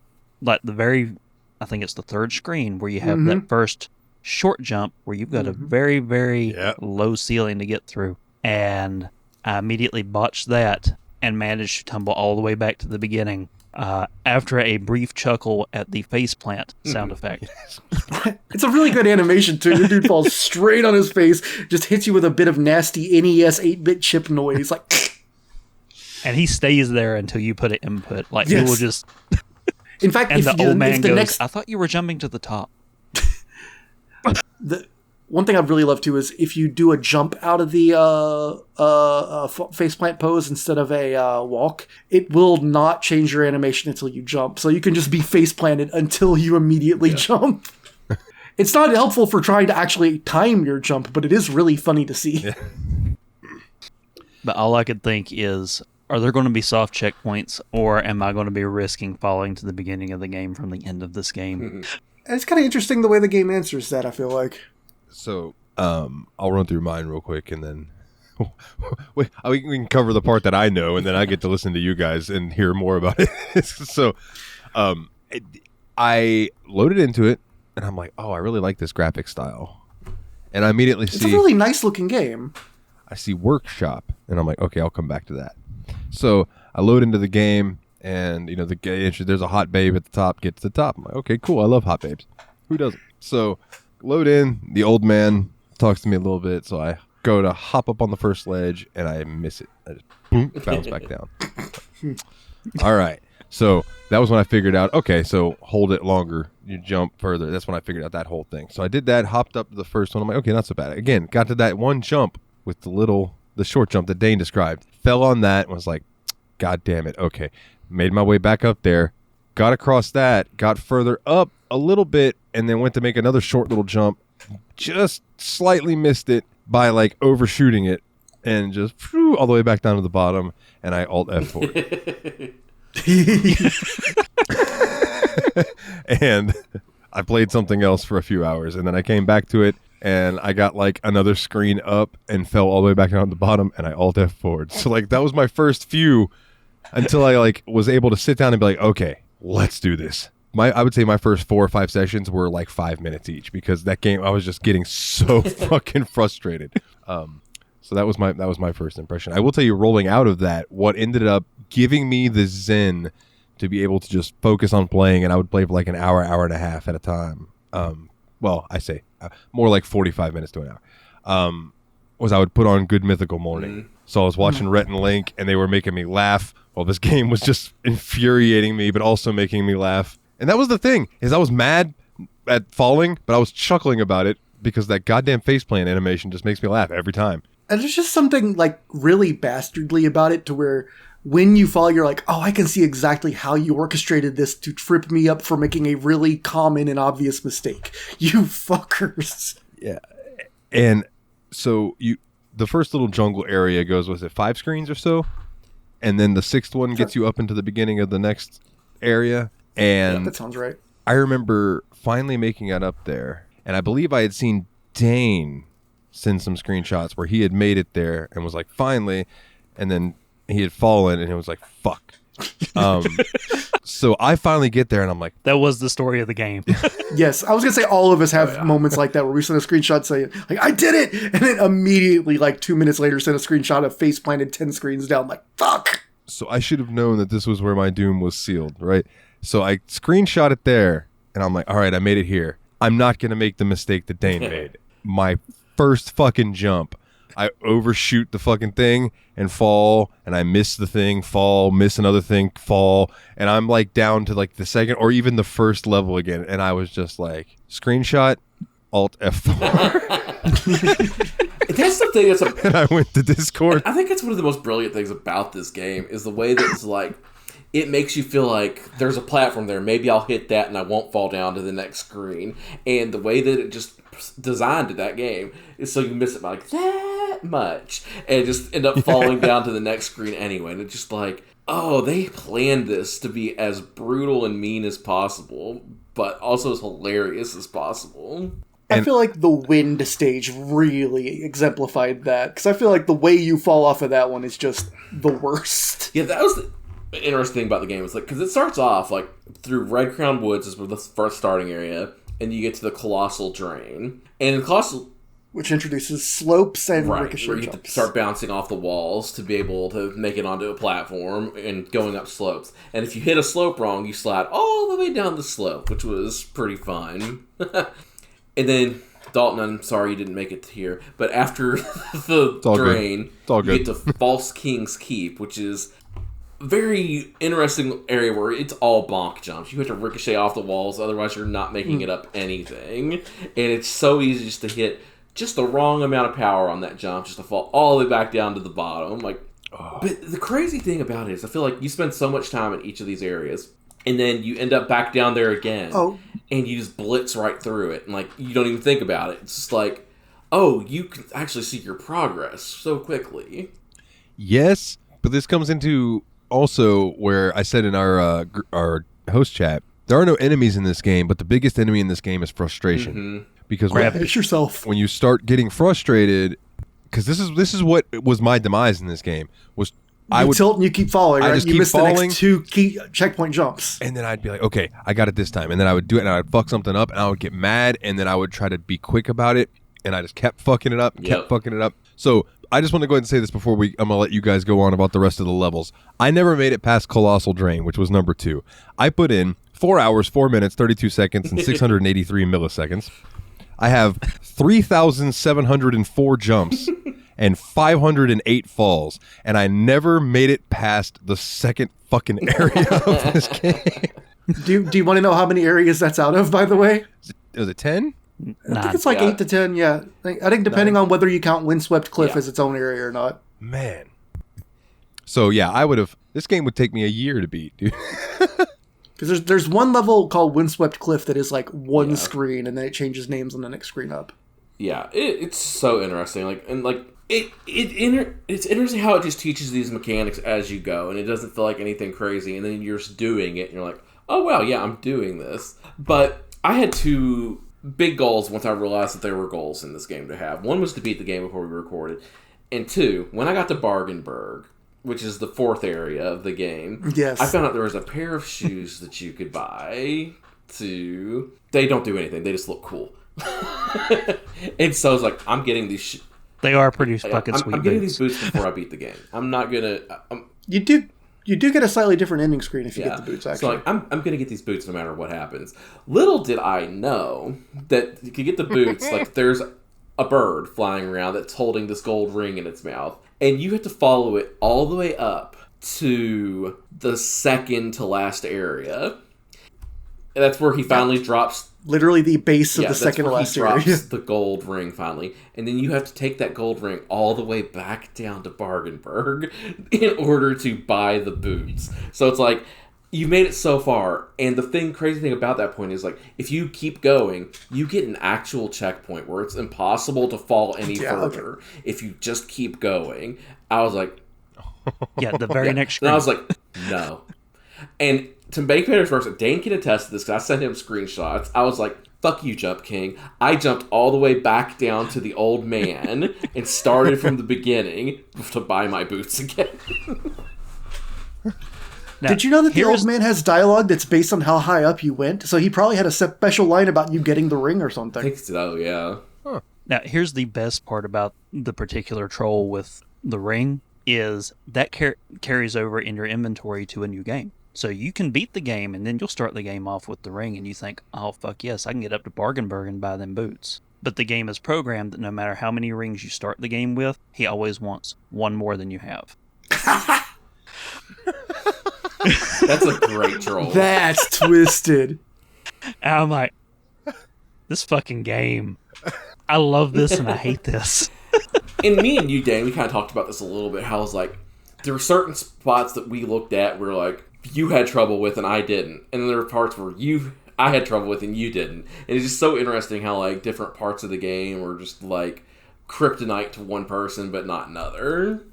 like I think it's the third screen where you have that first short jump where you've got a very, very low ceiling to get through. And I immediately botched that and managed to tumble all the way back to the beginning after a brief chuckle at the faceplant sound effect. It's a really good animation, too. The dude falls straight on his face, just hits you with a bit of nasty NES 8-bit chip noise. Like, and he stays there until you put an input. Like, he will just... In fact, and the old man goes, I thought you were jumping to the top. The one thing I'd really love to is if you do a jump out of the faceplant pose instead of a walk, it will not change your animation until you jump. So you can just be faceplanted until you immediately jump. It's not helpful for trying to actually time your jump, but it is really funny to see. Yeah. But all I could think is, are there going to be soft checkpoints, or am I going to be risking falling to the beginning of the game from the end of this game? It's kind of interesting the way the game answers that, I feel like. So, I'll run through mine real quick, and then we can cover the part that I know, and then I get to listen to you guys and hear more about it. So, I loaded into it, and I'm like, oh, I really like this graphic style. And I immediately see... It's a really nice-looking game. I see workshop, and I'm like, okay, I'll come back to that. So, I load into the game, and, you know, there's a hot babe at the top, get to the top. I'm like, okay, cool, I love hot babes. Who doesn't? So, load in, the old man talks to me a little bit, so I go to hop up on the first ledge, and I miss it. I just, boom, bounce back down. All right. So that was when I figured out, okay, so hold it longer, you jump further. That's when I figured out that whole thing. So I did that, hopped up to the first one. I'm like, okay, not so bad. Again, got to that one jump with the short jump that Dane described. Fell on that and was like, God damn it. Okay. Made my way back up there, got across that, got further up a little bit, and then went to make another short little jump. Just slightly missed it by like overshooting it and just all the way back down to the bottom. And I alt F for it. And I played something else for a few hours, and then I came back to it, and I got like another screen up and fell all the way back down to the bottom, and I alt F forward. So like that was my first few until I like was able to sit down and be like, okay, let's do this. I would say my first 4 or 5 sessions were like 5 minutes each, because that game I was just getting so fucking frustrated. So that was my first impression. I will tell you, rolling out of that, what ended up giving me the zen to be able to just focus on playing, and I would play for like an hour and a half at a time. Well, I say more like 45 minutes to an hour. Was I would put on Good Mythical Morning. So I was watching Rhett and Link, and they were making me laugh. Well, this game was just infuriating me, but also making me laugh. And that was the thing, is I was mad at falling, but I was chuckling about it because that goddamn faceplant animation just makes me laugh every time. And there's just something like really bastardly about it, to where when you fall, you're like, oh, I can see exactly how you orchestrated this to trip me up for making a really common and obvious mistake. You fuckers. Yeah. And so the first little jungle area goes, was it 5 screens or so? And then the 6th one gets you up into the beginning of the next area. And yeah, that sounds right. I remember finally making it up there, and I believe I had seen Dane send some screenshots where he had made it there and was like, finally, and then he had fallen and it was like, fuck. So I finally get there and I'm like, that was the story of the game. Yes, I was gonna say all of us have moments like that where we send a screenshot saying like, I did it, and then immediately like 2 minutes later send a screenshot of face planted 10 screens down, like, fuck. So I should have known that this was where my doom was sealed, right? So I screenshot it there, and I'm like, all right, I made it here. I'm not going to make the mistake that Dane made. My first fucking jump, I overshoot the fucking thing and fall, and I miss the thing, fall, miss another thing, fall, and I'm like down to like the second or even the first level again, and I was just like, screenshot, Alt F4. That's the thing that's and I went to Discord. I think that's one of the most brilliant things about this game is the way that it's like, it makes you feel like there's a platform there. Maybe I'll hit that and I won't fall down to the next screen. And the way that it just designed that game is so you miss it by like that much and just end up falling down to the next screen anyway. And it's just like, oh, they planned this to be as brutal and mean as possible, but also as hilarious as possible. I feel like the wind stage really exemplified that, because I feel like the way you fall off of that one is just the worst. Yeah, that was the interesting thing about the game. It's like, because it starts off like through Red Crown Woods is the first starting area, and you get to the Colossal Drain, and the Colossal, which introduces slopes and ricochet where you have to start bouncing off the walls to be able to make it onto a platform and going up slopes. And if you hit a slope wrong, you slide all the way down the slope, which was pretty fun. And then, Dalton, I'm sorry you didn't make it here, but after the drain, you get to False King's Keep, which is a very interesting area where it's all bonk jumps. You have to ricochet off the walls, otherwise you're not making it up anything. And it's so easy just to hit just the wrong amount of power on that jump, just to fall all the way back down to the bottom. But the crazy thing about it is I feel like you spend so much time in each of these areas, and then you end up back down there again, and you just blitz right through it, and like you don't even think about it. It's just like, oh, you can actually see your progress so quickly. Yes, but this comes into also where I said in our host chat, there are no enemies in this game, but the biggest enemy in this game is frustration. Mm-hmm. Because hit yourself when you start getting frustrated, because this is what was my demise in this game was. I would tilt and you keep falling, right? You miss the next 2 key checkpoint jumps. And then I'd be like, okay, I got it this time. And then I would do it and I would fuck something up and I would get mad and then I would try to be quick about it. And I just kept fucking it up, fucking it up. So I just want to go ahead and say this before I'm going to let you guys go on about the rest of the levels. I never made it past Colossal Drain, which was number 2. I put in 4 hours, 4 minutes, 32 seconds, and 683 milliseconds. I have 3,704 jumps. And 508 falls, and I never made it past the second fucking area of this game. Do you want to know how many areas that's out of, by the way? Was it 10? I think it's like 8 to 10, yeah. I think depending on whether you count Windswept Cliff as its own area or not. Man. So, yeah, this game would take me a year to beat, dude. Because there's one level called Windswept Cliff that is like one screen, and then it changes names on the next screen up. Yeah, it's so interesting. It's interesting how it just teaches these mechanics as you go, and it doesn't feel like anything crazy, and then you're just doing it, and you're like, oh, wow, yeah, I'm doing this. But I had 2 big goals once I realized that there were goals in this game to have. One was to beat the game before we recorded, and 2, when I got to Bargainburg, which is the 4th area of the game, I found out there was a pair of shoes that you could buy they don't do anything, they just look cool. And so I was like, I'm getting these They are pretty fucking sweet. I'm getting these boots before I beat the game. I'm not gonna. You do get a slightly different ending screen if you get the boots. Actually, so like, I'm gonna get these boots no matter what happens. Little did I know that you could get the boots. Like there's a bird flying around that's holding this gold ring in its mouth, and you have to follow it all the way up to the second to last area. And that's where he finally drops. Literally the base of the second to last area. Drops the gold ring finally, and then you have to take that gold ring all the way back down to Bargainburg in order to buy the boots. So it's like you made it so far, and the crazy thing about that point is like if you keep going, you get an actual checkpoint where it's impossible to fall any further if you just keep going. I was like, the very next screen. And I was like, no, and. To make matters worse, Dane can attest to this because I sent him screenshots. I was like, fuck you, Jump King. I jumped all the way back down to the old man and started from the beginning to buy my boots again. Now, did you know that the old man has dialogue that's based on how high up you went? So he probably had a special line about you getting the ring or something. I think so, yeah. Huh. Now, here's the best part about the particular troll with the ring is that carries over in your inventory to a new game. So you can beat the game, and then you'll start the game off with the ring, and you think, oh, fuck yes, I can get up to Bargainburg and buy them boots. But the game is programmed that no matter how many rings you start the game with, he always wants one more than you have. That's a great troll. That's twisted. And I'm like, this fucking game. I love this and I hate this. And me and you, Dane, we kind of talked about this a little bit. How I was like, there were certain spots that we looked at where like you had trouble with and I didn't, and then there were parts where I had trouble with and you didn't. And it's just so interesting how like different parts of the game were just like kryptonite to one person but not another.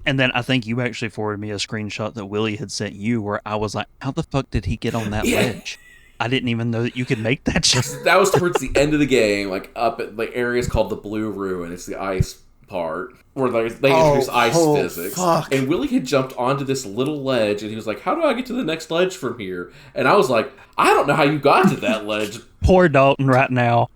And then I think you actually forwarded me a screenshot that Willie had sent you where I was like, how the fuck did he get on that ledge? I didn't even know that you could make that shit. That was towards the end of the game, like up at the areas called the Blue Ruin. It's the ice part where they introduce ice physics. Fuck. And Willie had jumped onto this little ledge, and he was like, "How do I get to the next ledge from here?" And I was like, "I don't know how you got to that ledge." Poor Dalton right now.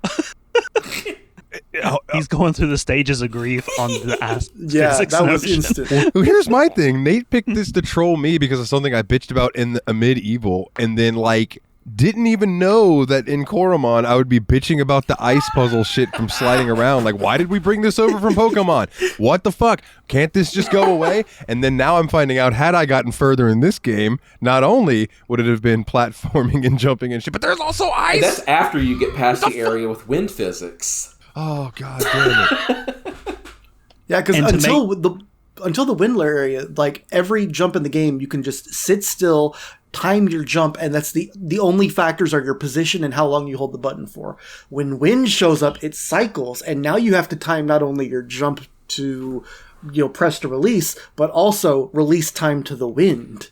He's going through the stages of grief on the ice physics that was notion. instant. Well, here's my thing. Nate picked this to troll me because of something I bitched about in a medieval, and then like didn't even know that in Koromon I would be bitching about the ice puzzle shit from sliding around. Like, why did we bring this over from Pokemon? What the fuck? Can't this just go away? And then now I'm finding out, had I gotten further in this game, not only would it have been platforming and jumping and shit, but there's also ice. And that's after you get past the area with wind physics. Oh, god damn it. Yeah, because until the Windler area, like every jump in the game, you can just sit still, time your jump, and that's the only factors are your position and how long you hold the button for. When wind shows up, it cycles, and now you have to time not only your jump to, press to release, but also release time to the wind.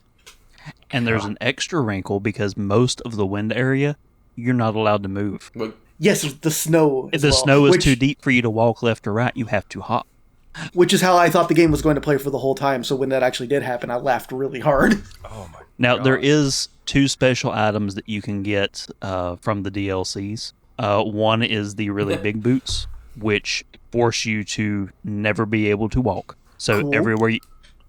And there's an extra wrinkle because most of the wind area, you're not allowed to move. Yes, the snow. If the snow is too deep for you to walk left or right, you have to hop. Which is how I thought the game was going to play for the whole time. So when that actually did happen, I laughed really hard. Oh my Now, God. there is 2 special items that you can get from the DLCs. One is the really big boots, which force you to never be able to walk. So Cool. everywhere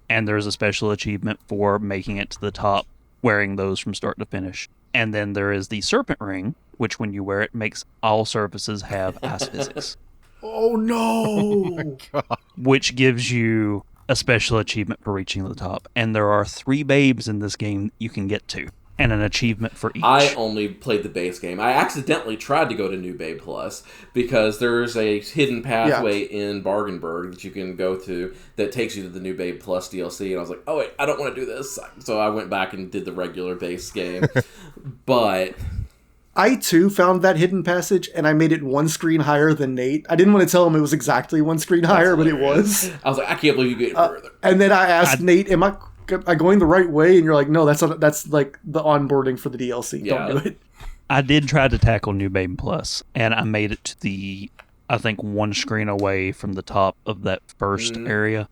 and there's a special achievement for making it to the top, wearing those from start to finish. And then there is the serpent ring, which when you wear it makes all surfaces have ice physics. Oh no! Which gives you a special achievement for reaching the top. And there are 3 babes in this game you can get to, and an achievement for each. I only played the base game. I accidentally tried to go to New Babe Plus because there's a hidden pathway in Bargainburg that you can go to that takes you to the New Babe Plus DLC. And I was like, oh wait, I don't want to do this. So I went back and did the regular base game. But I too found that hidden passage, and I made it 1 screen higher than Nate. I didn't want to tell him it was exactly 1 screen higher, but it was. I was like, I can't believe you get further. And then I asked Nate, "Am I going the right way?" And you're like, "No, that's like the onboarding for the DLC. Yeah. Don't do it." I did try to tackle New Babe Plus, and I made it to the, I think, 1 screen away from the top of that first area.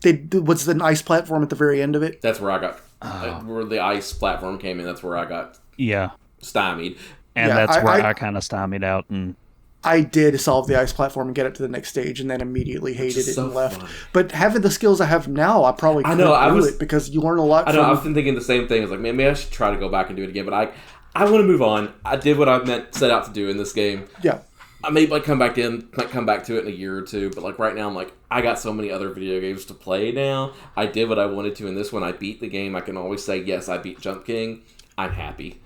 What's the ice platform at the very end of it? That's where I got, where the ice platform came in, that's where I got Yeah. stymied. And Yeah, that's where I I kind of stymied out. And I did solve the ice platform and get it to the next stage, and then immediately hated it so and left. fun. But having the skills I have now, I probably couldn't do it because you learn a lot. I know, I've been thinking the same thing. I was like, man, maybe I should try to go back and do it again. But I want to move on. I did what I set out to do in this game. Yeah. I may come back to it in a year or 2, but like right now I'm like, I got so many other video games to play now. I did what I wanted to in this one. I beat the game. I can always say, yes, I beat Jump King. I'm happy.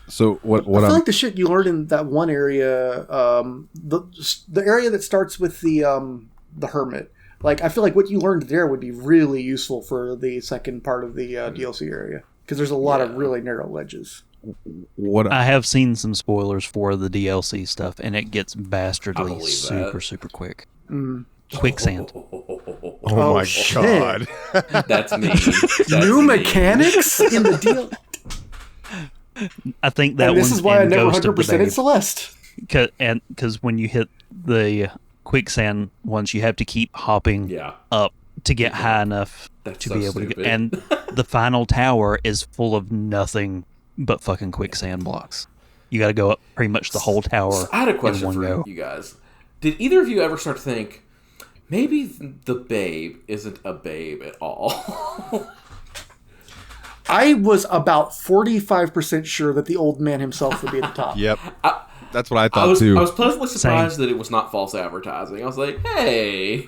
So what I feel I'm like the shit you learned in that one area, the area that starts with the hermit. Like, I feel like what you learned there would be really useful for the second part of the DLC area because there's a lot of really narrow ledges. I have seen some spoilers for the DLC stuff, and it gets bastardly believe super, that. super quick. Quicksand. Oh my shit. God. That's me. New mechanics in the deal. I think that And this one's is why I in never Ghost of the 100%ed Babe. Celeste. Because when you hit the quicksand ones, you have to keep hopping up to get high enough That's to so be able to stupid. get. And the final tower is full of nothing but fucking quicksand blocks. You got to go up pretty much the whole tower. I had a in question one for go. you guys. Did either of you ever start to think, maybe the babe isn't a babe at all? I was about 45% sure that the old man himself would be at the top. Yep. That's what I thought, too. I was pleasantly surprised that it was not false advertising. I was like, hey.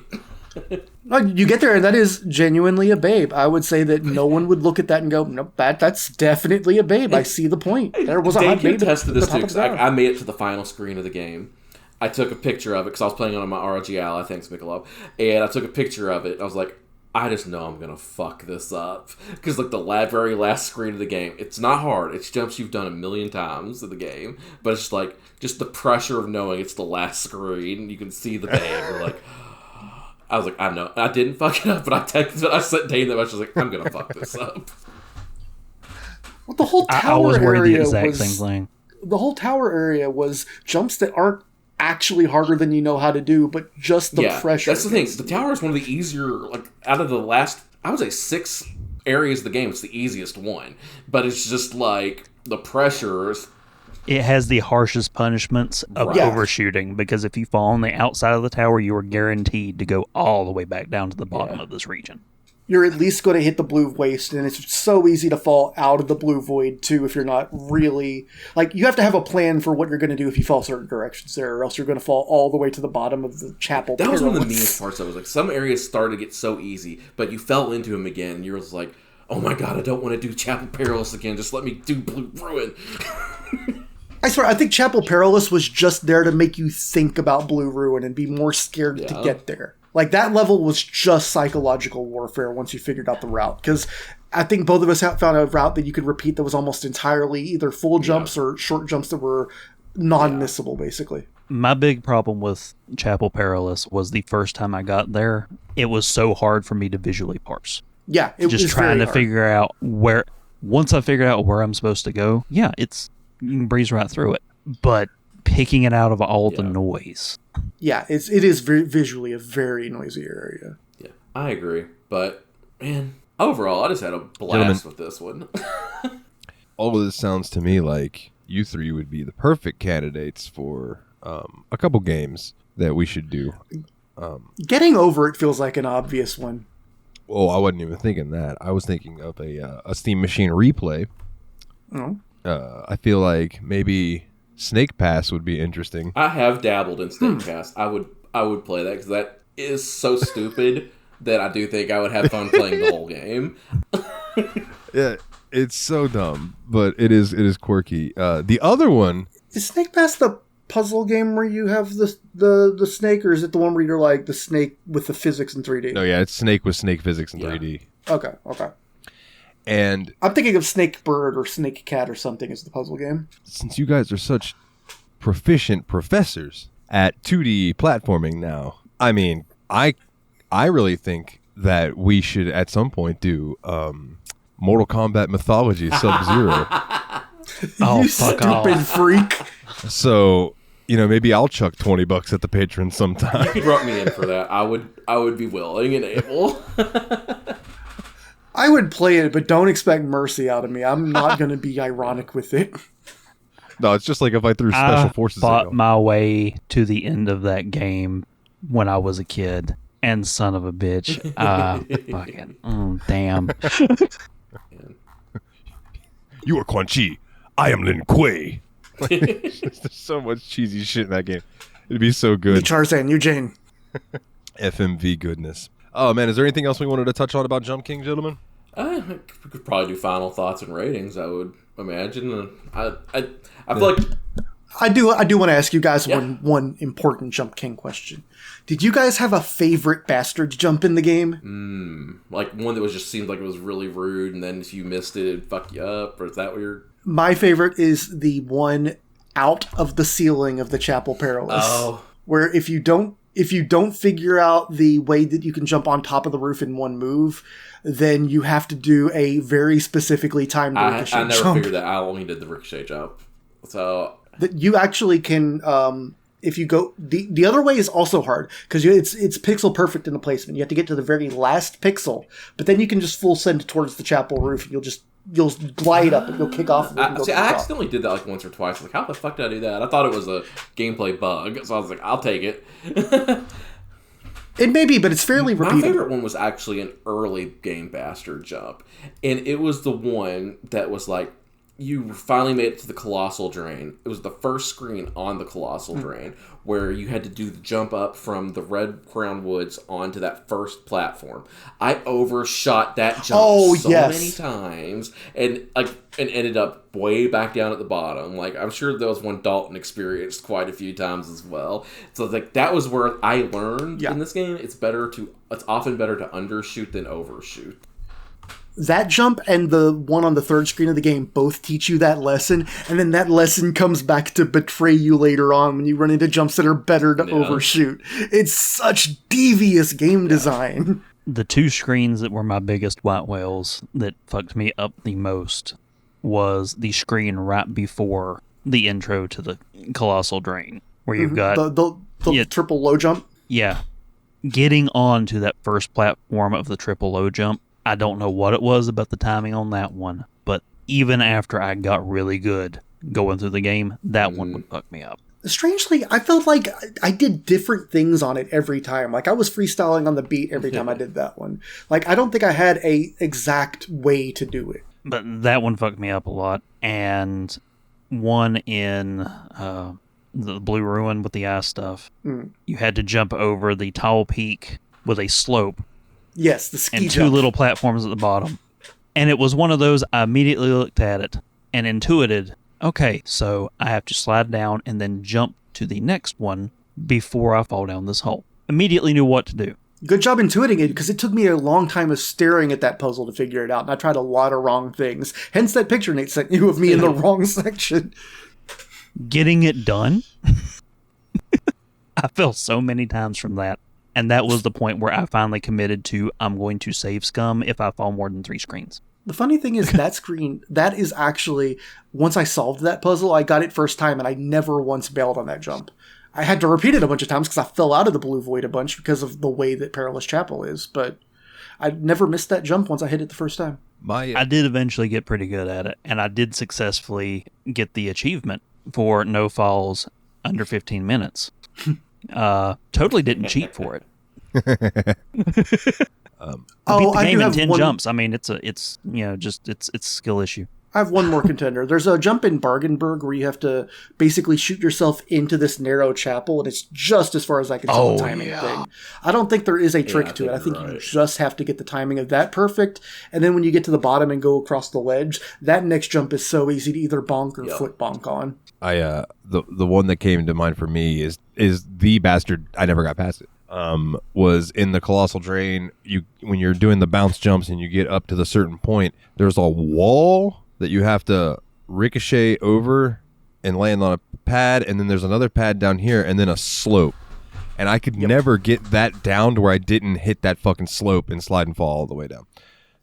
You get there, and that is genuinely a babe. I would say that no one would look at that and go, nope, that's definitely a babe. I see the point. There was a Dane hot babe. tested this, too, because I made it to the final screen of the game. I took a picture of it, because I was playing on my ROG Ally, thanks, Michelob. And I took a picture of it, and I was like, I just know I'm gonna fuck this up. Because, like, the very last screen of the game, it's not hard. It's jumps you've done 1,000,000 times in the game. But it's just, like, just the pressure of knowing it's the last screen. You can see the babe. You're like, I was like, I know. I didn't fuck it up, but I sent Dane that much. I was like, I'm gonna fuck this up. Well, the whole tower I was worried area the exact was, same thing. The whole tower area was jumps that aren't actually harder than you know how to do, but just the pressure. That's the thing. The tower is one of the easier, like, out of the last, I would say 6 areas of the game, it's the easiest one. But it's just, like, the pressures. It has the harshest punishments of overshooting, because if you fall on the outside of the tower, you are guaranteed to go all the way back down to the bottom of this region. You're at least going to hit the blue waste, and it's so easy to fall out of the blue void, too, if you're not really... Like, you have to have a plan for what you're going to do if you fall certain directions there, or else you're going to fall all the way to the bottom of the chapel. That was one of the meanest parts of it. Like, some areas started to get so easy, but you fell into them again, and you're just like, oh my god, I don't want to do Chapel Perilous again, just let me do Blue Ruin. I swear, I think Chapel Perilous was just there to make you think about Blue Ruin and be more scared to get there. Like, that level was just psychological warfare once you figured out the route. Because I think both of us found a route that you could repeat that was almost entirely either full jumps or short jumps that were non-missable, basically. My big problem with Chapel Perilous was the first time I got there, it was so hard for me to visually parse. Yeah, it was just trying to hard. figure out where... Once I figured out where I'm supposed to go, you can breeze right through it. But picking it out of all the noise... Yeah, it is very visually a very noisy area. Yeah, I agree. But, man, overall, I just had a blast with this one. All of this sounds to me like you three would be the perfect candidates for a couple games that we should do. Getting Over It feels like an obvious one. Oh, I wasn't even thinking that. I was thinking of a Steam Machine replay. Oh. I feel like maybe Snake Pass would be interesting. I have dabbled in Snake Pass. I would play that because that is so stupid that I do think I would have fun playing the whole game. Yeah, it's so dumb, but it is quirky. The other one is Snake Pass the puzzle game where you have the snake, or is it the one where you're like the snake with the physics in 3D? No, yeah, it's Snake with Snake physics in 3D. Okay. And I'm thinking of Snake Bird or Snake Cat or something as the puzzle game. Since you guys are such proficient professors at 2D platforming now, I mean, I really think that we should at some point do Mortal Kombat Mythology Sub-Zero. You stupid freak. So, maybe I'll chuck $20 at the patron sometime. You could rope me in for that. I would be willing and able. I would play it, but don't expect mercy out of me. I'm not going to be ironic with it. No, it's just like if I threw Special Forces. I fought my way to the end of that game when I was a kid, and son of a bitch, damn. You are Quan Chi. I am Lin Kuei. There's so much cheesy shit in that game. It'd be so good. Me Charzan, you Jane. FMV goodness. Oh man, is there anything else we wanted to touch on about Jump King, gentlemen? We could probably do final thoughts and ratings, I would imagine. I feel like I do want to ask you guys one important Jump King question. Did you guys have a favorite bastard jump in the game? Like one that was just seemed like it was really rude, and then if you missed it, it'd fuck you up, or is that what you're... My favorite is the one out of the ceiling of the Chapel Perilous. Oh. Where if you don't figure out the way that you can jump on top of the roof in one move, then you have to do a very specifically timed ricochet jump. I never figured that. I only did the ricochet jump. So that you actually can, if you go the other way is also hard because it's pixel perfect in the placement. You have to get to the very last pixel, but then you can just full send towards the chapel roof. And you'll glide up and you'll kick off. I accidentally did that like once or twice. Like, how the fuck did I do that? I thought it was a gameplay bug, so I was like, I'll take it. It may be, but it's fairly My repeatable. favorite one was actually an early Game Bastard jump. And it was the one that was like, you finally made it to the Colossal Drain. It was the first screen on the Colossal Drain where you had to do the jump up from the Red Crown Woods onto that first platform. I overshot that jump many times and ended up way back down at the bottom. Like, I'm sure that was one Dalton experienced quite a few times as well. So like that was where I learned in this game. It's often better to undershoot than overshoot. That jump and the one on the third screen of the game both teach you that lesson, and then that lesson comes back to betray you later on when you run into jumps that are better to overshoot. It's such devious game design. The two screens that were my biggest white whales that fucked me up the most was the screen right before the intro to the Colossal Drain, where you've got the triple low jump. Yeah. Getting on to that first platform of the triple low jump, I don't know what it was about the timing on that one, but even after I got really good going through the game, that one would fuck me up. Strangely, I felt like I did different things on it every time. Like, I was freestyling on the beat every time I did that one. Like, I don't think I had a exact way to do it. But that one fucked me up a lot. And one in the Blue Ruin with the ice stuff, you had to jump over the tall peak with a slope. Yes, the ski and jump. two little platforms at the bottom. And it was one of those, I immediately looked at it and intuited, okay, so I have to slide down and then jump to the next one before I fall down this hole. Immediately knew what to do. Good job intuiting it, because it took me a long time of staring at that puzzle to figure it out, and I tried a lot of wrong things. Hence that picture Nate sent you of me in the wrong section. Getting it done? I fell so many times from that. And that was the point where I finally committed to, I'm going to save scum if I fall more than 3 screens. The funny thing is that screen, that is actually, once I solved that puzzle, I got it first time and I never once bailed on that jump. I had to repeat it a bunch of times because I fell out of the Blue Void a bunch because of the way that Perilous Chapel is, but I never missed that jump once I hit it the first time. I did eventually get pretty good at it, and I did successfully get the achievement for no falls under 15 minutes. Totally didn't cheat for it. Beat the game in 10 jumps. I mean, it's a skill issue. I have one more contender. There's a jump in Bargenberg where you have to basically shoot yourself into this narrow chapel, and it's just as far as I can tell the timing thing. I don't think there is a trick to it. I think you just have to get the timing of that perfect, and then when you get to the bottom and go across the ledge, that next jump is so easy to either bonk or foot bonk on. The one that came to mind for me is the bastard. I never got past it. Was in the Colossal Drain. When you're doing the bounce jumps and you get up to the certain point, there's a wall that you have to ricochet over and land on a pad, and then there's another pad down here, and then a slope. And I could never get that down to where I didn't hit that fucking slope and slide and fall all the way down.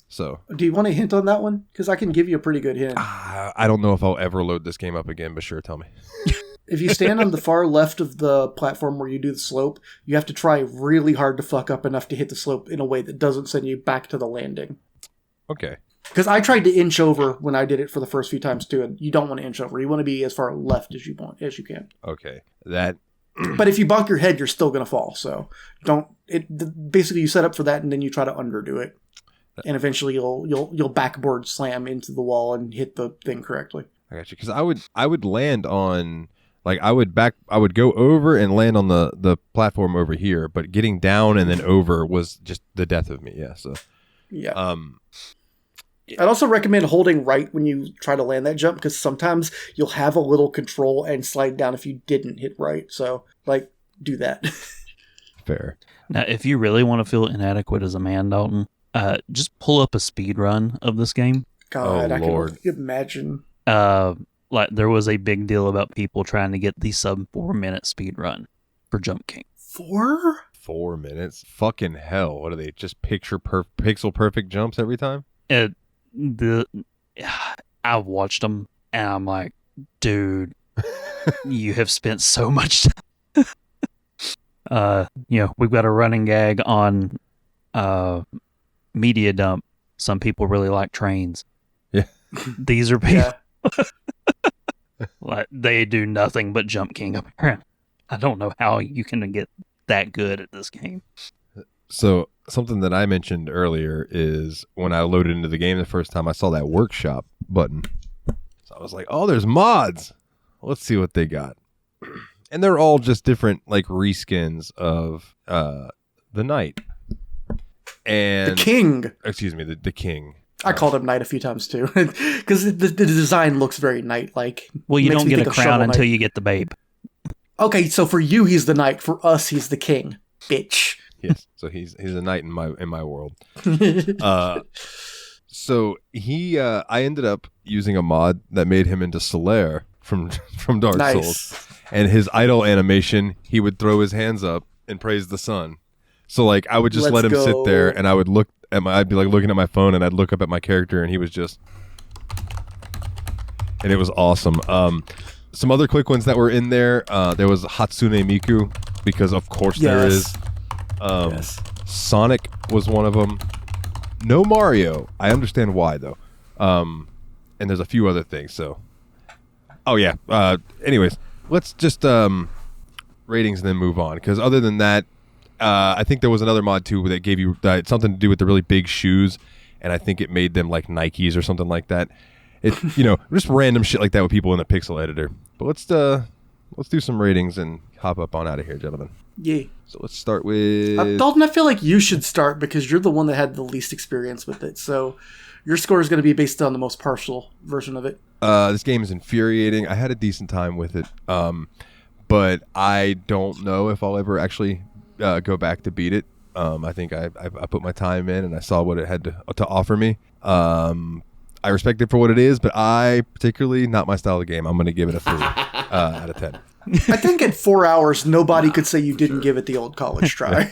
So, do you want a hint on that one? Because I can give you a pretty good hint. I don't know if I'll ever load this game up again, but sure, tell me. If you stand on the far left of the platform where you do the slope, you have to try really hard to fuck up enough to hit the slope in a way that doesn't send you back to the landing. Okay. Because I tried to inch over when I did it for the first few times too, and you don't want to inch over. You want to be as far left as you can. Okay. That. But if you bonk your head, you're still going to fall. So basically you set up for that, and then you try to underdo it, and eventually you'll backboard slam into the wall and hit the thing correctly. I got you. Because I would land on. Like, I would go over and land on the platform over here, but getting down and then over was just the death of me. Yeah. So. Yeah. I'd also recommend holding right when you try to land that jump, because sometimes you'll have a little control and slide down if you didn't hit right. So, do that. Fair. Now, if you really want to feel inadequate as a man, Dalton, just pull up a speed run of this game. God, I can imagine. There was a big deal about people trying to get the sub 4 minute speed run for Jump King. 4? 4 minutes? Fucking hell. What are they? Just pixel perfect jumps every time? I've watched them and I'm like, dude, you have spent so much time. We've got a running gag on Media Dump. Some people really like trains. Yeah. These are people. Like, they do nothing but Jump King apparently. I don't know how you can get that good at this game. So something that I mentioned earlier is when I loaded into the game the first time, I saw that workshop button. So I was like, oh, there's mods. Let's see what they got. And they're all just different like reskins of the knight. And The king. Excuse me, the king. I called him knight a few times too, because the design looks very knight-like. Well, you Makes don't me get a think of crown Shovel until Knight. you get the babe. Okay, so for you he's the knight. For us, he's the king. Bitch. Yes, so he's a knight in my world. So I ended up using a mod that made him into Solaire from Dark Nice. Souls, and his idol animation, he would throw his hands up and praise the sun. So like I would just Let's let him sit go. there, and I would look at I'd be like looking at my phone, and I'd look up at my character, and he was just, and it was awesome. Some other quick ones that were in there. There was Hatsune Miku, because of course there Yes. is. Yes. Sonic was one of them. No Mario. I understand why though. And there's a few other things. So, oh yeah. Anyways, let's just ratings and then move on. Because other than that, I think there was another mod too that gave you something to do with the really big shoes, and I think it made them like Nikes or something like that. It just random shit like that with people in a pixel editor. But let's do some ratings and hop up on out of here, gentlemen. Yeah. So let's start with Dalton, I feel like you should start because you're the one that had the least experience with it. So your score is going to be based on the most partial version of it. This game is infuriating. I had a decent time with it, but I don't know if I'll ever actually go back to beat it. I think I put my time in and I saw what it had to offer me. I respect it for what it is, but I particularly, not my style of game. I'm going to give it a 3 out of 10. I think at 4 hours, nobody could say you didn't give it the old college try.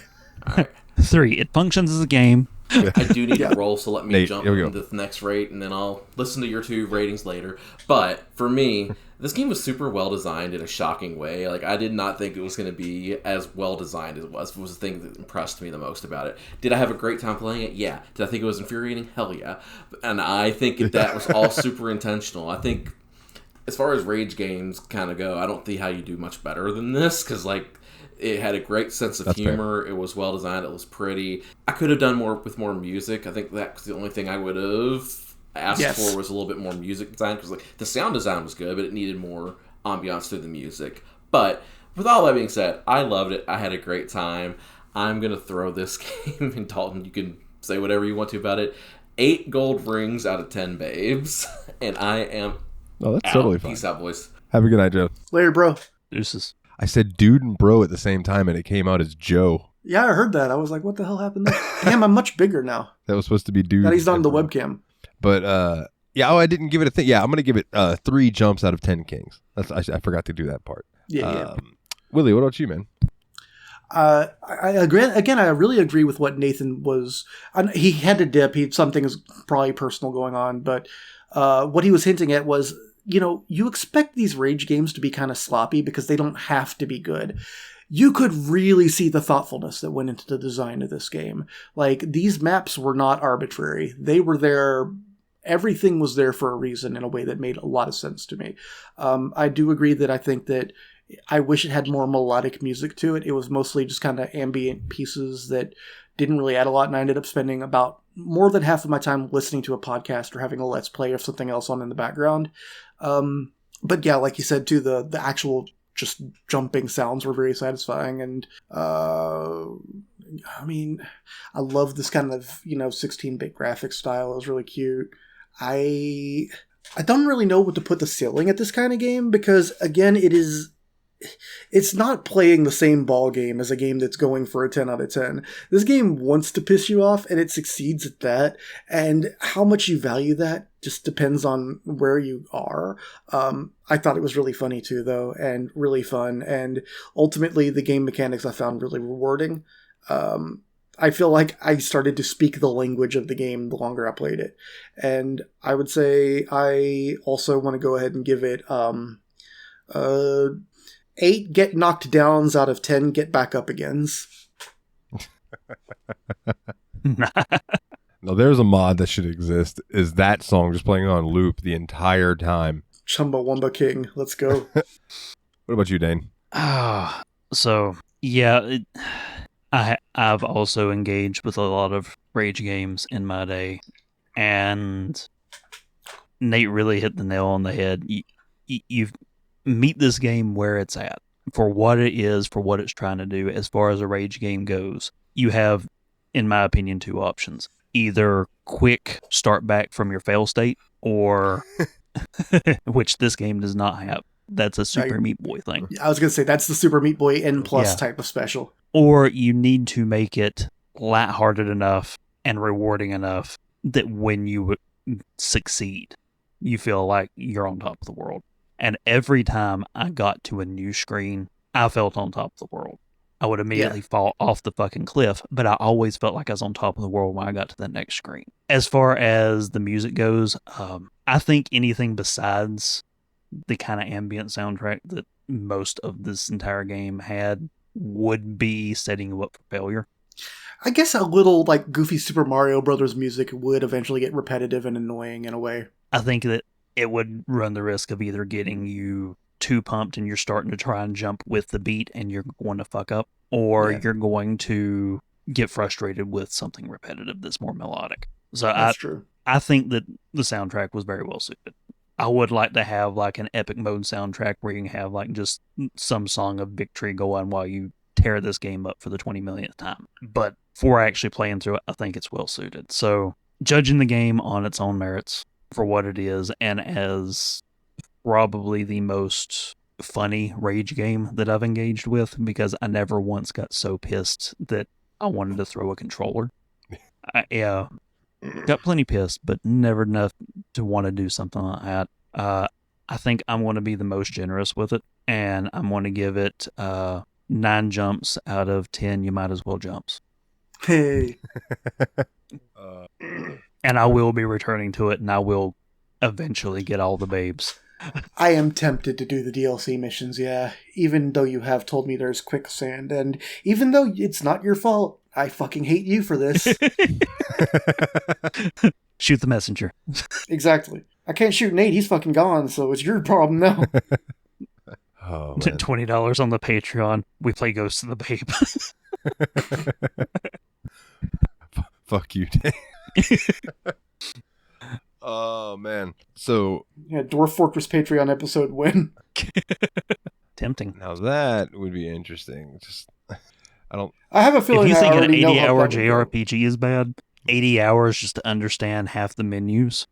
3. It functions as a game. I do need to roll, so let me Nate, jump here we go. into the next rate, and then I'll listen to your 2 ratings later. But for me, this game was super well designed in a shocking way. Like, I did not think it was going to be as well designed as it was. It was the thing that impressed me the most about it. Did I have a great time playing it? Yeah. Did I think it was infuriating? Hell yeah. And I think that was all super intentional. I think, as far as rage games kind of go, I don't see how you do much better than this, because, like, it had a great sense of That's humor. Fair. It was well designed. It was pretty. I could have done more with more music. I think that's the only thing I would have asked for was a little bit more music design, because like the sound design was good, but it needed more ambiance through the music. But with all that being said, I loved it. I had a great time. I'm gonna throw this game, and Dalton, you can say whatever you want to about it. 8 gold rings out of 10 babes, and I am. Oh, that's out. totally fine. Peace out, boys. Have a good night, Joe. Later, bro. Deuces. I said dude and bro at the same time, and it came out as Joe. Yeah, I heard that. I was like, what the hell happened there? Damn, I'm much bigger now. That was supposed to be dude. That he's on and the bro. webcam. But yeah. Oh, I didn't give it a thing. Yeah, I'm gonna give it 3 jumps out of 10 kings. I forgot to do that part. Yeah. Willie, what about you, man? I agree. Again, I really agree with what Nathan was. He had to dip. Something is probably personal going on, but what he was hinting at was, you expect these rage games to be kind of sloppy because they don't have to be good. You could really see the thoughtfulness that went into the design of this game. Like, these maps were not arbitrary. They were there. Everything was there for a reason in a way that made a lot of sense to me. I do agree that I think that I wish it had more melodic music to it. It was mostly just kind of ambient pieces that didn't really add a lot, and I ended up spending about more than half of my time listening to a podcast or having a let's play or something else on in the background. But yeah, like you said too, the actual just jumping sounds were very satisfying, and I love this kind of 16-bit graphic style. It was really cute. I don't really know what to put the ceiling at this kind of game, because again, it's not playing the same ball game as a game that's going for a 10 out of 10. This game wants to piss you off, and it succeeds at that. And how much you value that just depends on where you are. I thought it was really funny too, though, and really fun. And ultimately, the game mechanics I found really rewarding. I feel like I started to speak the language of the game the longer I played it. And I would say I also want to go ahead and give it 8 get knocked downs out of 10 get back up agains. No, there's a mod that should exist. Is that song just playing on loop the entire time? Chumbawamba King. Let's go. What about you, Dane? So, yeah, I've also engaged with a lot of rage games in my day, and Nate really hit the nail on the head. You meet this game where it's at, for what it is, for what it's trying to do. As far as a rage game goes, you have, in my opinion, two options. Either quick start back from your fail state, or, which this game does not have. That's a Super Meat Boy thing. I was going to say, that's the Super Meat Boy N+ Yeah. type of special. Or you need to make it lighthearted enough and rewarding enough that when you succeed, you feel like you're on top of the world. And every time I got to a new screen, I felt on top of the world. I would immediately fall off the fucking cliff, but I always felt like I was on top of the world when I got to the next screen. As far as the music goes, I think anything besides the kind of ambient soundtrack that most of this entire game had would be setting you up for failure. I guess a little like goofy Super Mario Brothers music would eventually get repetitive and annoying in a way. I think that it would run the risk of either getting you too pumped and you're starting to try and jump with the beat and you're going to fuck up, or you're going to get frustrated with something repetitive that's more melodic. So That's true. I think that the soundtrack was very well suited. I would like to have like an epic mode soundtrack where you can have like just some song of victory go on while you tear this game up for the 20 millionth time. But for actually playing through it, I think it's well suited. So judging the game on its own merits for what it is, and as probably the most funny rage game that I've engaged with, because I never once got so pissed that I wanted to throw a controller. Got plenty pissed, but never enough to want to do something like that. I think I'm going to be the most generous with it, and I'm going to give it 9 jumps out of 10 you might as well jumps. Hey. And I will be returning to it, and I will eventually get all the babes. I am tempted to do the DLC missions, yeah. Even though you have told me there's quicksand, and even though it's not your fault, I fucking hate you for this. Shoot the messenger. Exactly. I can't shoot Nate, he's fucking gone, so it's your problem now. Oh, man. $20 on the Patreon. We play Ghost of the Babe. Fuck you, Dane. Oh, man. So, Yeah, Dwarf Fortress Patreon episode win. Tempting. now that would be interesting. Just, I have a If feeling you I think an already know how 80-hour that would go. JRPG is bad, 80 hours just to understand half the menus.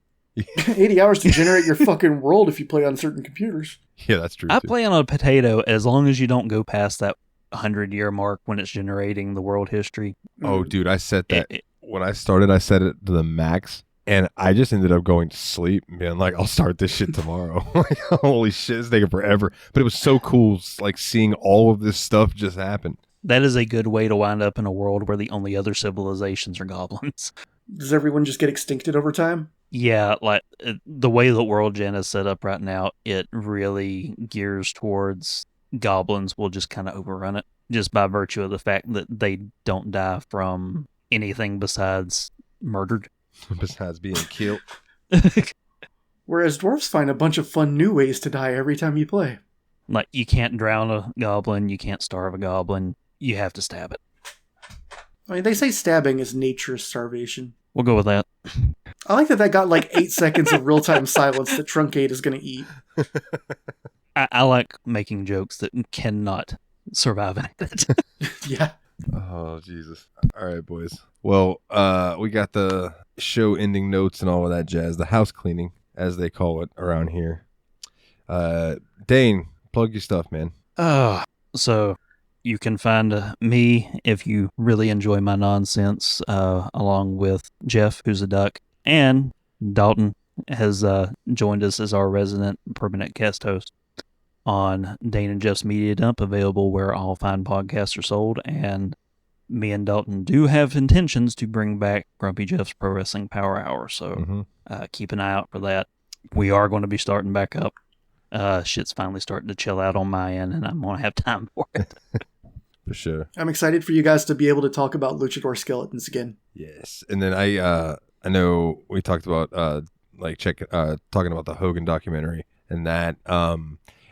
80 hours to generate your fucking world if you play on certain computers. yeah, that's true. I too. play on a potato as long as you don't go past that 100-year mark when it's generating the world history. Oh, dude, I set that. It- When I started, I set it to the max. And I just ended up going to sleep and being like, I'll start this shit tomorrow. Like, holy shit, it's taking forever. But it was so cool, like, seeing all of this stuff just happen. That is a good way to wind up in a world where the only other civilizations are goblins. Does everyone just get extincted over time? Yeah, like the way the world gen is set up right now, it really gears towards goblins will just kind of overrun it, just by virtue of the fact that they don't die from anything besides murdered. Besides being killed. Whereas dwarves find a bunch of fun new ways to die every time you play. Like, you can't drown a goblin, you can't starve a goblin, you have to stab it. I mean, they say stabbing is nature's starvation. We'll go with that. I like that got like 8 seconds of real-time silence that Truncate is going to eat. I like making jokes that cannot survive in it. Yeah. Oh, Jesus. All right, boys. Well, we got the show ending notes and all of that jazz. The house cleaning, as they call it around here. Dane, plug your stuff, man. So you can find me if you really enjoy my nonsense, along with Jeff, who's a duck, and Dalton has joined us as our resident permanent guest host on Dane and Jeff's Media Dump, available where all fine podcasts are sold. And me and Dalton do have intentions to bring back Grumpy Jeff's Pro Wrestling Power Hour, so keep an eye out for that. We are going to be starting back up. Shit's finally starting to chill out on my end, and I'm going to have time for it. For sure. I'm excited for you guys to be able to talk about luchador skeletons again. Yes. And then I know we talked about talking about the Hogan documentary and that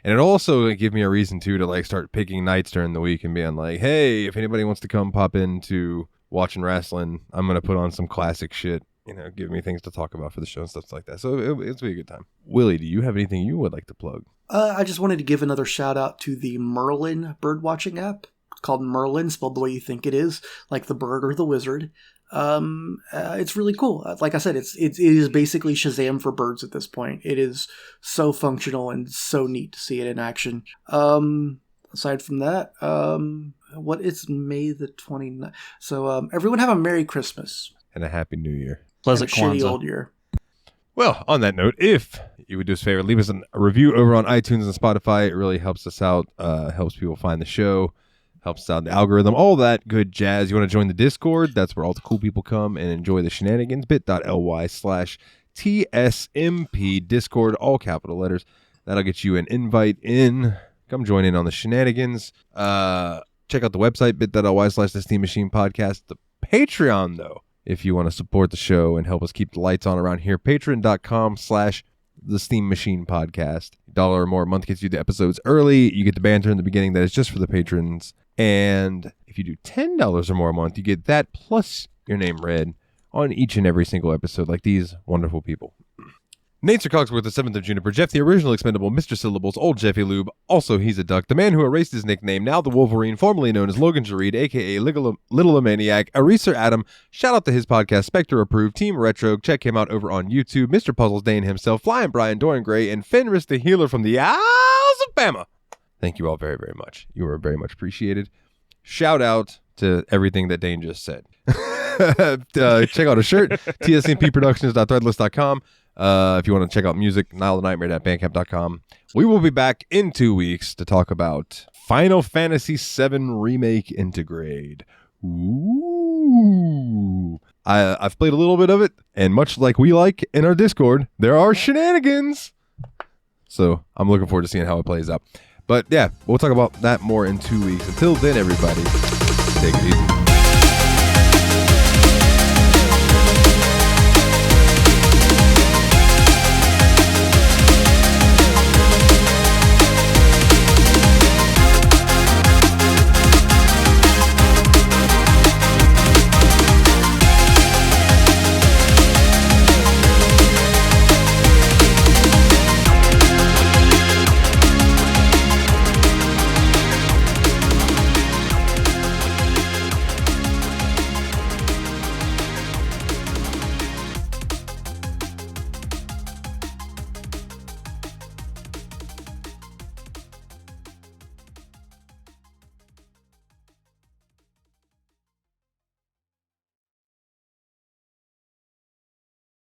And it'll also give me a reason to like start picking nights during the week and being like, hey, if anybody wants to come pop into watching wrestling, I'm going to put on some classic shit, give me things to talk about for the show and stuff like that. So it's be a good time. Willie, do you have anything you would like to plug? I just wanted to give another shout out to the Merlin birdwatching app. It's called Merlin, spelled the way you think it is, like the bird or the wizard. It's really cool. Like I said, it is basically Shazam for birds at this point. It is so functional and so neat to see it in action. Aside from that, it's May the 29th. So everyone have a Merry Christmas. And a Happy New Year. Pleasant Shitty Kwanzaa. old year. Well, on that note, if you would do us a favor, leave us a review over on iTunes and Spotify. It really helps us out, helps people find the show, helps out the algorithm, all that good jazz. You want to join the Discord? That's where all the cool people come and enjoy the shenanigans. bit.ly/TSMP Discord, all capital letters. That'll get you an invite in. Come join in on the shenanigans. Check out the website, bit.ly/The Steam Machine Podcast. The Patreon, though, if you want to support the show and help us keep the lights on around here, patreon.com/The Steam Machine Podcast. $1 or more a month gets you the episodes early. You get the banter in the beginning that is just for the patrons. And if you do $10 or more a month, you get that plus your name read on each and every single episode, like these wonderful people. Nate's Cogsworth, the 7th of June-iper, Jeff, the original Expendable, Mr. Syllables, Old Jeffy Lube, also he's a duck, the man who erased his nickname, now the Wolverine, formerly known as Logan Joreid, a.k.a. LittleLoManiac, Ariesoradam, shout out to his podcast, Spectre Approved, Team Retrogue, check him out over on YouTube, Mr. Puzzles Dane himself, Flyin, Brian, Doran Gray, and Fenris the healer from the Isles of Bama. Thank you all very, very much. You are very much appreciated. Shout out to everything that Dane just said. Check out a shirt, tsmpproductions.threadless.com. If you want to check out music, nileofnightmare.bandcamp.com. We will be back in 2 weeks to talk about Final Fantasy VII Remake Intergrade. Ooh. I've played a little bit of it, and much like we like in our Discord, there are shenanigans. So I'm looking forward to seeing how it plays out. But yeah, we'll talk about that more in 2 weeks. Until then, everybody, take it easy.